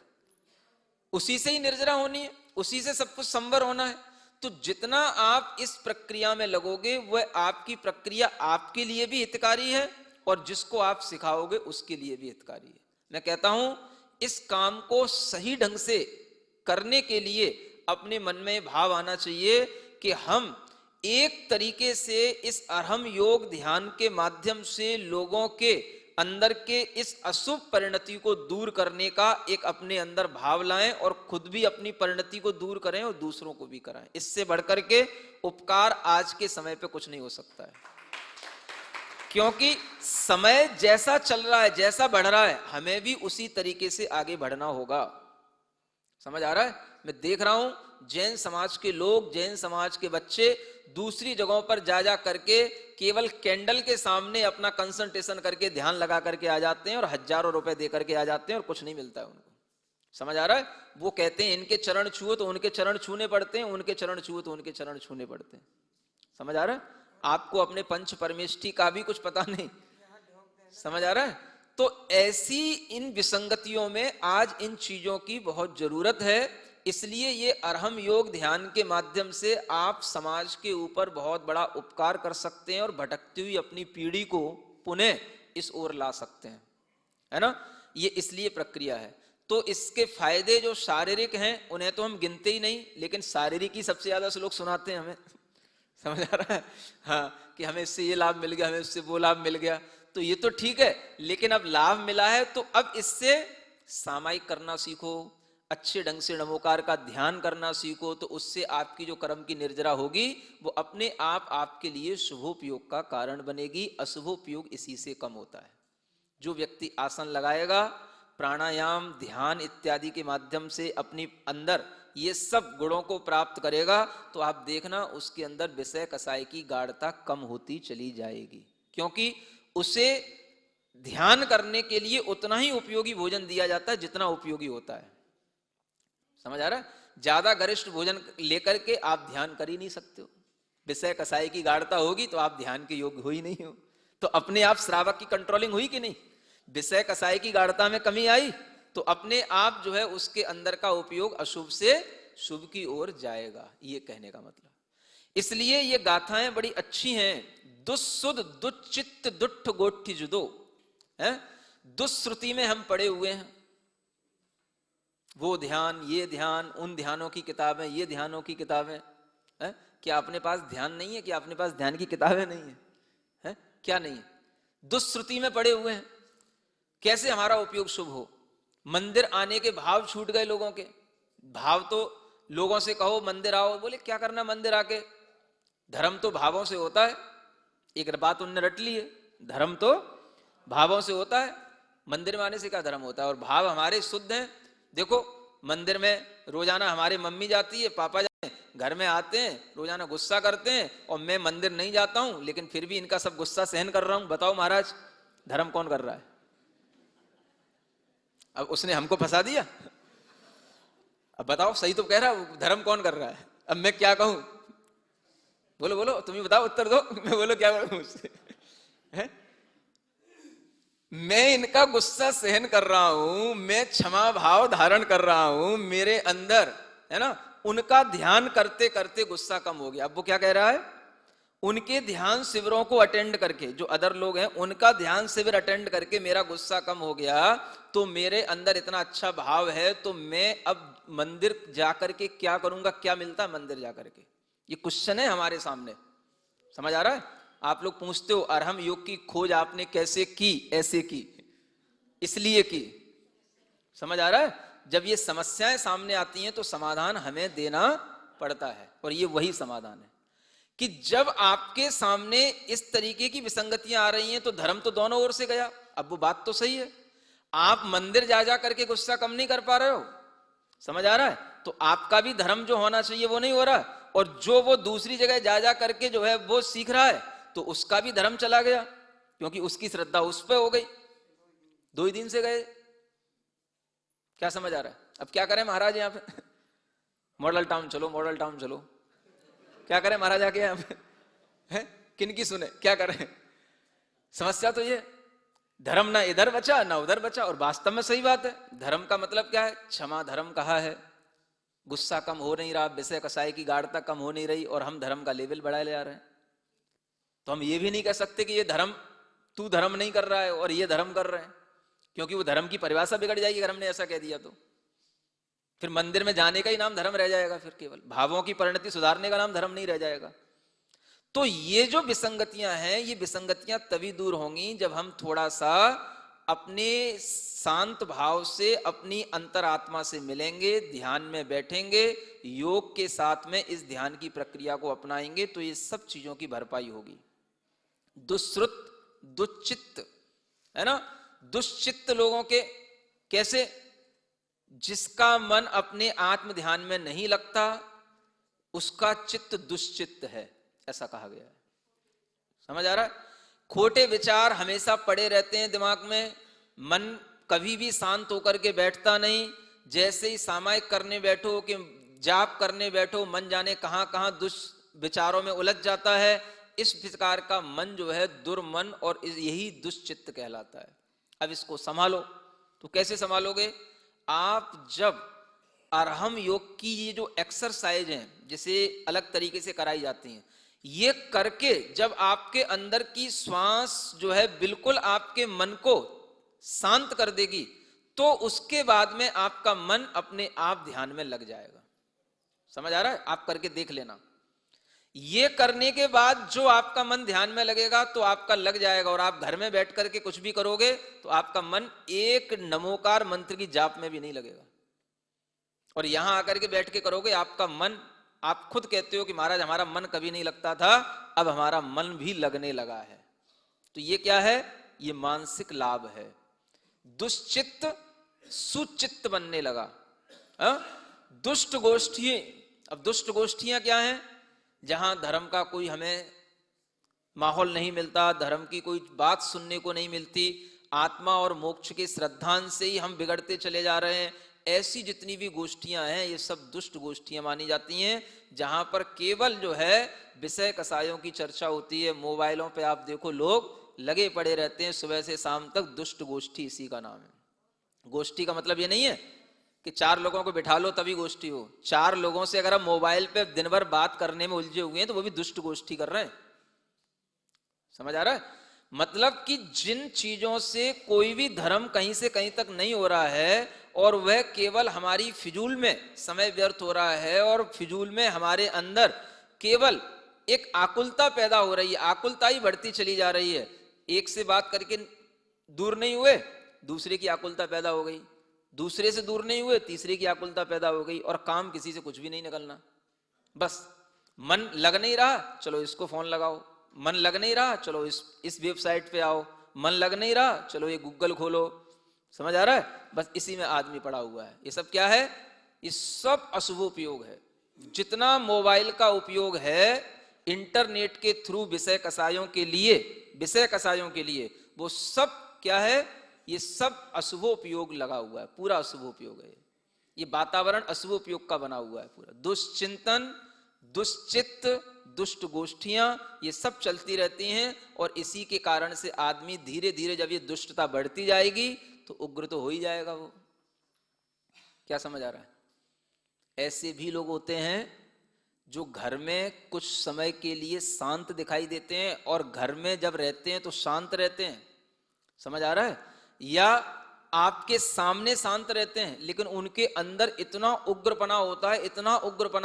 उसी से ही निर्जरा होनी है, उसी से सब कुछ संवर होना है। तो जितना आप इस प्रक्रिया में लगोगे वह आपकी प्रक्रिया आपके लिए भी हितकारी है और जिसको आप सिखाओगे उसके लिए भी हितकारी है। मैं कहता हूं इस काम को सही ढंग से करने के लिए अपने मन में भाव आना चाहिए कि हम एक तरीके से इस अरहम योग ध्यान के माध्यम से लोगों के अंदर के इस अशुभ परिणति को दूर करने का एक अपने अंदर भाव लाएं और खुद भी अपनी परिणति को दूर करें और दूसरों को भी कराएं। इससे बढ़कर के उपकार आज के समय पे कुछ नहीं हो सकता है, क्योंकि समय जैसा चल रहा है, जैसा बढ़ रहा है, हमें भी उसी तरीके से आगे बढ़ना होगा। समझ आ रहा है? मैं देख रहा हूं जैन समाज के लोग, जैन समाज के बच्चे दूसरी जगहों पर जा करके केवल कैंडल के सामने अपना कंसंट्रेशन करके ध्यान लगा करके आ जाते हैं और हजारों रुपए दे करके आ जाते हैं और कुछ नहीं मिलता है उनको। समझ आ रहा है? वो कहते हैं इनके चरण छुओ तो उनके चरण छूने पड़ते हैं, उनके चरण छुओ तो उनके चरण छूने पड़ते हैं। समझ आ रहा है? आपको अपने पंच परमेष्ठी का भी कुछ पता नहीं। समझ आ रहा है? तो ऐसी इन विसंगतियों में आज इन चीजों की बहुत जरूरत है। इसलिए ये अरहम योग ध्यान के माध्यम से आप समाज के ऊपर बहुत बड़ा उपकार कर सकते हैं और भटकती हुई अपनी पीढ़ी को पुनः इस ओर ला सकते हैं, है ना? ये इसलिए प्रक्रिया है। तो इसके फायदे जो शारीरिक हैं उन्हें तो हम गिनते ही नहीं, लेकिन शारीरिक ही सबसे ज्यादा से लोग सुनाते हैं हमें। समझ आ रहा है? हाँ, कि हमें इससे ये लाभ मिल गया, हमें इससे वो लाभ मिल गया। तो ये तो ठीक है, लेकिन अब लाभ मिला है तो अब इससे सामायिक करना सीखो, अच्छे ढंग से नमोकार का ध्यान करना सीखो, तो उससे आपकी जो कर्म की निर्जरा होगी वो अपने आप आपके लिए शुभोपयोग का कारण बनेगी। अशुभोपयोग इसी से कम होता है। जो व्यक्ति आसन लगाएगा, प्राणायाम ध्यान इत्यादि के माध्यम से अपनी अंदर ये सब गुणों को प्राप्त करेगा, तो आप देखना उसके अंदर विषय कसाय की गाढ़ता कम होती चली जाएगी, क्योंकि उसे ध्यान करने के लिए उतना ही उपयोगी भोजन दिया जाता है जितना उपयोगी होता है। समझ आ रहा है? ज्यादा गरिष्ठ भोजन लेकर के आप ध्यान कर ही नहीं सकते हो। विषय कसाय की गाढ़ता होगी तो आप ध्यान के योग्य हो ही नहीं हो। तो अपने आप श्रावक की कंट्रोलिंग हुई कि नहीं? विषय कसाय की गाढ़ता में कमी आई तो अपने आप जो है उसके अंदर का उपयोग अशुभ से शुभ की ओर जाएगा, ये कहने का मतलब। इसलिए ये गाथाएं बड़ी अच्छी हैं। दुस्सुद दुच्चित्त दुट्ठ गोष्ठी जुदो है। दुश्रुति में हम पड़े हुए हैं, वो ध्यान ये ध्यान, उन ध्यानों की किताबें ये ध्यानों की किताबें है। क्या अपने पास ध्यान नहीं है? क्या अपने पास ध्यान की किताबें नहीं है? है क्या नहीं है? दुश्रुति में पड़े हुए हैं। कैसे हमारा उपयोग शुभ हो? मंदिर आने के भाव छूट गए लोगों के। भाव तो लोगों से कहो मंदिर आओ, बोले क्या करना मंदिर आके? धर्म तो भावों से होता है। एक बात उनने रट ली है, धर्म तो भावों से होता है, मंदिर में आने से क्या धर्म होता है? और भाव हमारे शुद्ध हैं। देखो मंदिर में रोजाना हमारी मम्मी जाती है, पापा जाते हैं, घर में आते हैं, रोजाना गुस्सा करते हैं, और मैं मंदिर नहीं जाता हूं लेकिन फिर भी इनका सब गुस्सा सहन कर रहा हूं। बताओ महाराज, धर्म कौन कर रहा है? अब उसने हमको फंसा दिया। अब बताओ, सही तो कह रहा है, धर्म कौन कर रहा है? अब मैं क्या कहूं? बोलो बोलो, तुम ही बताओ, उत्तर दो। मैं बोलो क्या करूं उससे? मैं इनका गुस्सा सहन कर रहा हूं, मैं क्षमा भाव धारण कर रहा हूं मेरे अंदर, है ना? उनका ध्यान करते करते गुस्सा कम हो गया। अब वो क्या कह रहा है? उनके ध्यान शिविरों को अटेंड करके, जो अदर लोग हैं उनका ध्यान शिविर अटेंड करके मेरा गुस्सा कम हो गया, तो मेरे अंदर इतना अच्छा भाव है, तो मैं अब मंदिर जाकर के क्या करूंगा? क्या मिलता है मंदिर जाकर के? ये क्वेश्चन है हमारे सामने। समझ आ रहा है? आप लोग पूछते हो अरहम योग की खोज आपने कैसे की? ऐसे की, इसलिए की। समझ आ रहा है? जब ये समस्याएं सामने आती हैं तो समाधान हमें देना पड़ता है, और ये वही समाधान है कि जब आपके सामने इस तरीके की विसंगतियां आ रही हैं तो धर्म तो दोनों ओर से गया। अब वो बात तो सही है, आप मंदिर जा करके गुस्सा कम नहीं कर पा रहे हो। समझ आ रहा है? तो आपका भी धर्म जो होना चाहिए वो नहीं हो रहा, और जो वो दूसरी जगह जा करके जो है वो सीख रहा है तो उसका भी धर्म चला गया, क्योंकि उसकी श्रद्धा उस पर हो गई। 2 ही दिन से गए। क्या समझ आ रहा है? अब क्या करें महाराज? यहाँ पे मॉडल टाउन चलो, मॉडल टाउन चलो, क्या करें महाराज आके यहाँ पे? किन की सुने? क्या करें? समस्या तो ये, धर्म ना इधर बचा ना उधर बचा। और वास्तव में सही बात है। धर्म का मतलब क्या है? क्षमा धर्म कहा है। गुस्सा कम हो नहीं रहा, विषय कसाय की गाढ़ता कम हो नहीं रही, और हम धर्म का लेवल बढ़ाए ले आ रहे हैं। तो हम ये भी नहीं कह सकते कि ये धर्म तू धर्म नहीं कर रहा है और ये धर्म कर रहे हैं, क्योंकि वो धर्म की परिभाषा बिगड़ जाएगी अगर हमने ऐसा कह दिया तो। फिर मंदिर में जाने का ही नाम धर्म रह जाएगा, फिर केवल भावों की परिणति सुधारने का नाम धर्म नहीं रह जाएगा। तो ये जो विसंगतियां हैं, ये विसंगतियां तभी दूर होंगी जब हम थोड़ा सा अपने शांत भाव से अपनी अंतरात्मा से मिलेंगे, ध्यान में बैठेंगे, योग के साथ में इस ध्यान की प्रक्रिया को अपनाएंगे, तो ये सब चीजों की भरपाई होगी। दुश्रुत, दुश्चित्त है ना, दुश्चित्त लोगों के कैसे? जिसका मन अपने आत्म ध्यान में नहीं लगता उसका चित्त दुश्चित्त है, ऐसा कहा गया है। समझ आ रहा है? खोटे विचार हमेशा पड़े रहते हैं दिमाग में, मन कभी भी शांत होकर के बैठता नहीं। जैसे ही सामायिक करने बैठो कि जाप करने बैठो, मन जाने कहां कहां दुष्विचारों में उलझ जाता है। इस प्रकार का मन जो है दुर्मन, और यही दुश्चित्त कहलाता है। अब इसको संभालो। तो कैसे संभालोगे? आप जब अरहम योग की ये जो एक्सरसाइज हैं, जिसे अलग तरीके से कराई जाती हैं, ये करके जब आपके अंदर की श्वास जो है बिल्कुल आपके मन को शांत कर देगी, तो उसके बाद में आपका मन अपने आप ध्यान में लग जाएगा। समझ आ रहा है? आप करके देख लेना। ये करने के बाद जो आपका मन ध्यान में लगेगा तो आपका लग जाएगा, और आप घर में बैठ करके कुछ भी करोगे तो आपका मन एक नमोकार मंत्र की जाप में भी नहीं लगेगा। और यहां आकर के बैठ के करोगे, आपका मन, आप खुद कहते हो कि महाराज हमारा मन कभी नहीं लगता था, अब हमारा मन भी लगने लगा है। तो ये क्या है? ये मानसिक लाभ है। दुश्चित्त सुचित्त बनने लगा। दुष्ट गोष्ठी, अब दुष्ट गोष्ठियां क्या हैं? जहां धर्म का कोई हमें माहौल नहीं मिलता, धर्म की कोई बात सुनने को नहीं मिलती, आत्मा और मोक्ष के श्रद्धांत से ही हम बिगड़ते चले जा रहे हैं, ऐसी जितनी भी गोष्ठियां हैं ये सब दुष्ट गोष्ठियां मानी जाती हैं। जहां पर केवल जो है विषय कसायों की चर्चा होती है। मोबाइलों पे आप देखो लोग लगे पड़े रहते हैं सुबह से शाम तक, दुष्ट गोष्ठी इसी का नाम है। गोष्ठी का मतलब ये नहीं है कि 4 लोगों को बिठा लो तभी गोष्ठी हो। 4 लोगों से अगर हम मोबाइल पे दिन भर बात करने में उलझे हुए हैं तो वो भी दुष्ट गोष्ठी कर रहे हैं। समझ आ रहा है? मतलब कि जिन चीजों से कोई भी धर्म कहीं से कहीं तक नहीं हो रहा है, और वह केवल हमारी फिजूल में समय व्यर्थ हो रहा है, और फिजूल में हमारे अंदर केवल एक आकुलता पैदा हो रही है, आकुलता ही बढ़ती चली जा रही है। एक से बात करके दूर नहीं हुए, दूसरे की आकुलता पैदा हो गई, दूसरे से दूर नहीं हुए, तीसरे की आकुलता पैदा हो गई, और काम किसी से कुछ भी नहीं निकलना। बस मन लग नहीं रहा, चलो इसको फोन लगाओ, मन लग नहीं रहा, चलो इस वेबसाइट पे आओ, मन लग नहीं रहा, चलो ये गूगल खोलो। समझ आ रहा है? बस इसी में आदमी पड़ा हुआ है। ये सब क्या है? ये सब अशुभोपयोग है। जितना मोबाइल का उपयोग है इंटरनेट के थ्रू विषय कसायों के लिए, वो सब क्या है? ये सब अशुभोपयोग लगा हुआ है, पूरा अशुभोपयोग है। ये वातावरण अशुभोपयोग का बना हुआ है पूरा। दुश्चिंतन, दुश्चित्त, दुष्ट गोष्ठियां, ये सब चलती रहती हैं, और इसी के कारण से आदमी धीरे धीरे जब ये दुष्टता बढ़ती जाएगी तो उग्र तो हो ही जाएगा वो। क्या समझ आ रहा है? ऐसे भी लोग होते हैं जो घर में कुछ समय के लिए शांत दिखाई देते हैं, और घर में जब रहते हैं तो शांत रहते हैं। समझ आ रहा है? या आपके सामने शांत रहते हैं, लेकिन उनके अंदर इतना उग्रपना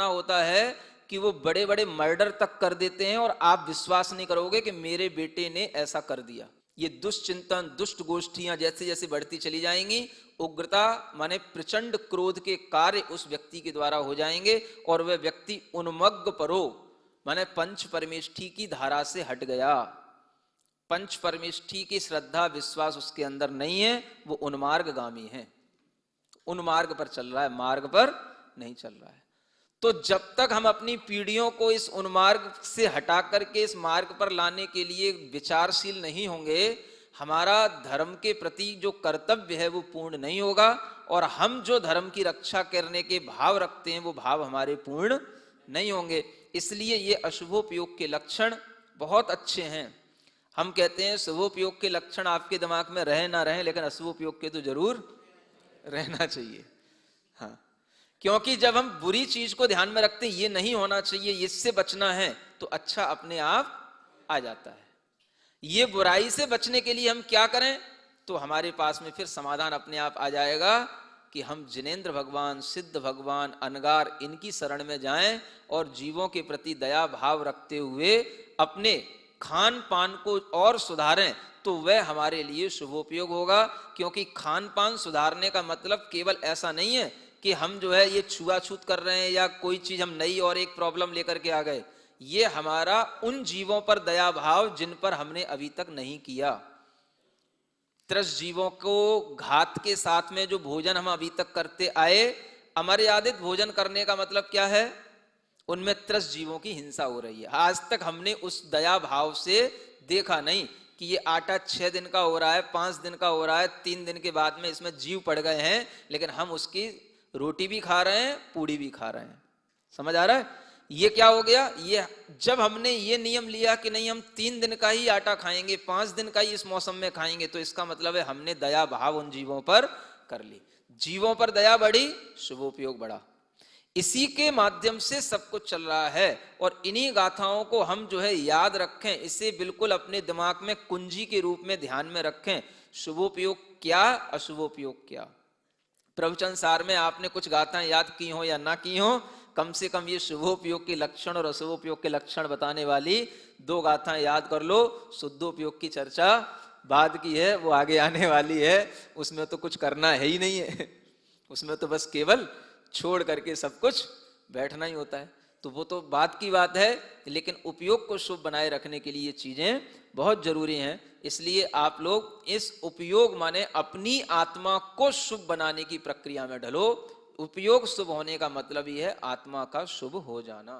होता है कि वो बड़े बड़े मर्डर तक कर देते हैं, और आप विश्वास नहीं करोगे कि मेरे बेटे ने ऐसा कर दिया। ये दुष्चिंतन, दुष्ट गोष्ठियां जैसे जैसे बढ़ती चली जाएंगी, उग्रता माने प्रचंड क्रोध के कार्य उस व्यक्ति के द्वारा हो जाएंगे, और वह व्यक्ति उन्मग्ग परो माने पंच परमेष्ठी की धारा से हट गया। पंच परमेष्ठी की श्रद्धा विश्वास उसके अंदर नहीं है, वो उन्मार्गगामी है, उन्मार्ग पर चल रहा है, मार्ग पर नहीं चल रहा है। तो जब तक हम अपनी पीढ़ियों को इस उन्मार्ग से हटा करके इस मार्ग पर लाने के लिए विचारशील नहीं होंगे, हमारा धर्म के प्रति जो कर्तव्य है वो पूर्ण नहीं होगा, और हम जो धर्म की रक्षा करने के भाव रखते हैं वो भाव हमारे पूर्ण नहीं होंगे। इसलिए ये अशुभोपयोग के लक्षण बहुत अच्छे हैं। हम कहते हैं शुभोपयोग के लक्षण आपके दिमाग में रहे ना रहे, लेकिन अशुभोपयोग के तो जरूर रहना चाहिए। हाँ, क्योंकि जब हम बुरी चीज को ध्यान में रखते हैं, ये नहीं होना चाहिए, इससे बचना है, तो अच्छा अपने आप आ जाता है। ये बुराई से बचने के लिए हम क्या करें? तो हमारे पास में फिर समाधान अपने आप आ जाएगा कि हम जिनेंद्र भगवान, सिद्ध भगवान, अनगार, इनकी शरण में जाएं और जीवों के प्रति दया भाव रखते हुए अपने खान पान को और सुधारें, तो वह हमारे लिए शुभोपयोग होगा। क्योंकि खान पान सुधारने का मतलब केवल ऐसा नहीं है कि हम जो है ये छुआछूत कर रहे हैं या कोई चीज हम नई और एक प्रॉब्लम लेकर के आ गए। ये हमारा उन जीवों पर दया भाव जिन पर हमने अभी तक नहीं किया। त्रस्त जीवों को घात के साथ में जो भोजन हम अभी तक करते आए, अमर्यादित भोजन करने का मतलब क्या है? उनमें त्रस्त जीवों की हिंसा हो रही है। आज तक हमने उस दया भाव से देखा नहीं कि ये आटा 6 दिन का हो रहा है, 5 दिन का हो रहा है, 3 दिन के बाद में इसमें जीव पड़ गए हैं, लेकिन हम उसकी रोटी भी खा रहे हैं, पूड़ी भी खा रहे हैं। समझ आ रहा है? ये क्या हो गया? ये जब हमने ये नियम लिया कि नहीं हम 3 दिन का ही आटा खाएंगे, 5 दिन का ही इस मौसम में खाएंगे, तो इसका मतलब है हमने दया भाव उन जीवों पर कर ली। जीवों पर दया बढ़ी, शुभोपयोग बढ़ा। इसी के माध्यम से सब कुछ चल रहा है। और इन्हीं गाथाओं को हम जो है याद रखें, इसे बिल्कुल अपने दिमाग में कुंजी के रूप में ध्यान में रखें। शुभोपयोग क्या, अशुभोपयोग क्या। प्रवचन सार में आपने कुछ गाथाएं याद की हो या ना की हो, कम से कम ये शुभोपयोग के लक्षण और अशुभोपयोग के लक्षण बताने वाली 2 गाथाएं याद कर लो। शुद्धोपयोग की चर्चा बाद की है, वो आगे आने वाली है। उसमें तो कुछ करना है ही नहीं है, उसमें तो बस केवल छोड़ करके सब कुछ बैठना ही होता है। तो वो तो बात की बात है, लेकिन उपयोग को शुभ बनाए रखने के लिए ये चीजें बहुत जरूरी हैं। इसलिए आप लोग इस उपयोग माने अपनी आत्मा को शुभ बनाने की प्रक्रिया में ढलो। उपयोग शुभ होने का मतलब ही है आत्मा का शुभ हो जाना।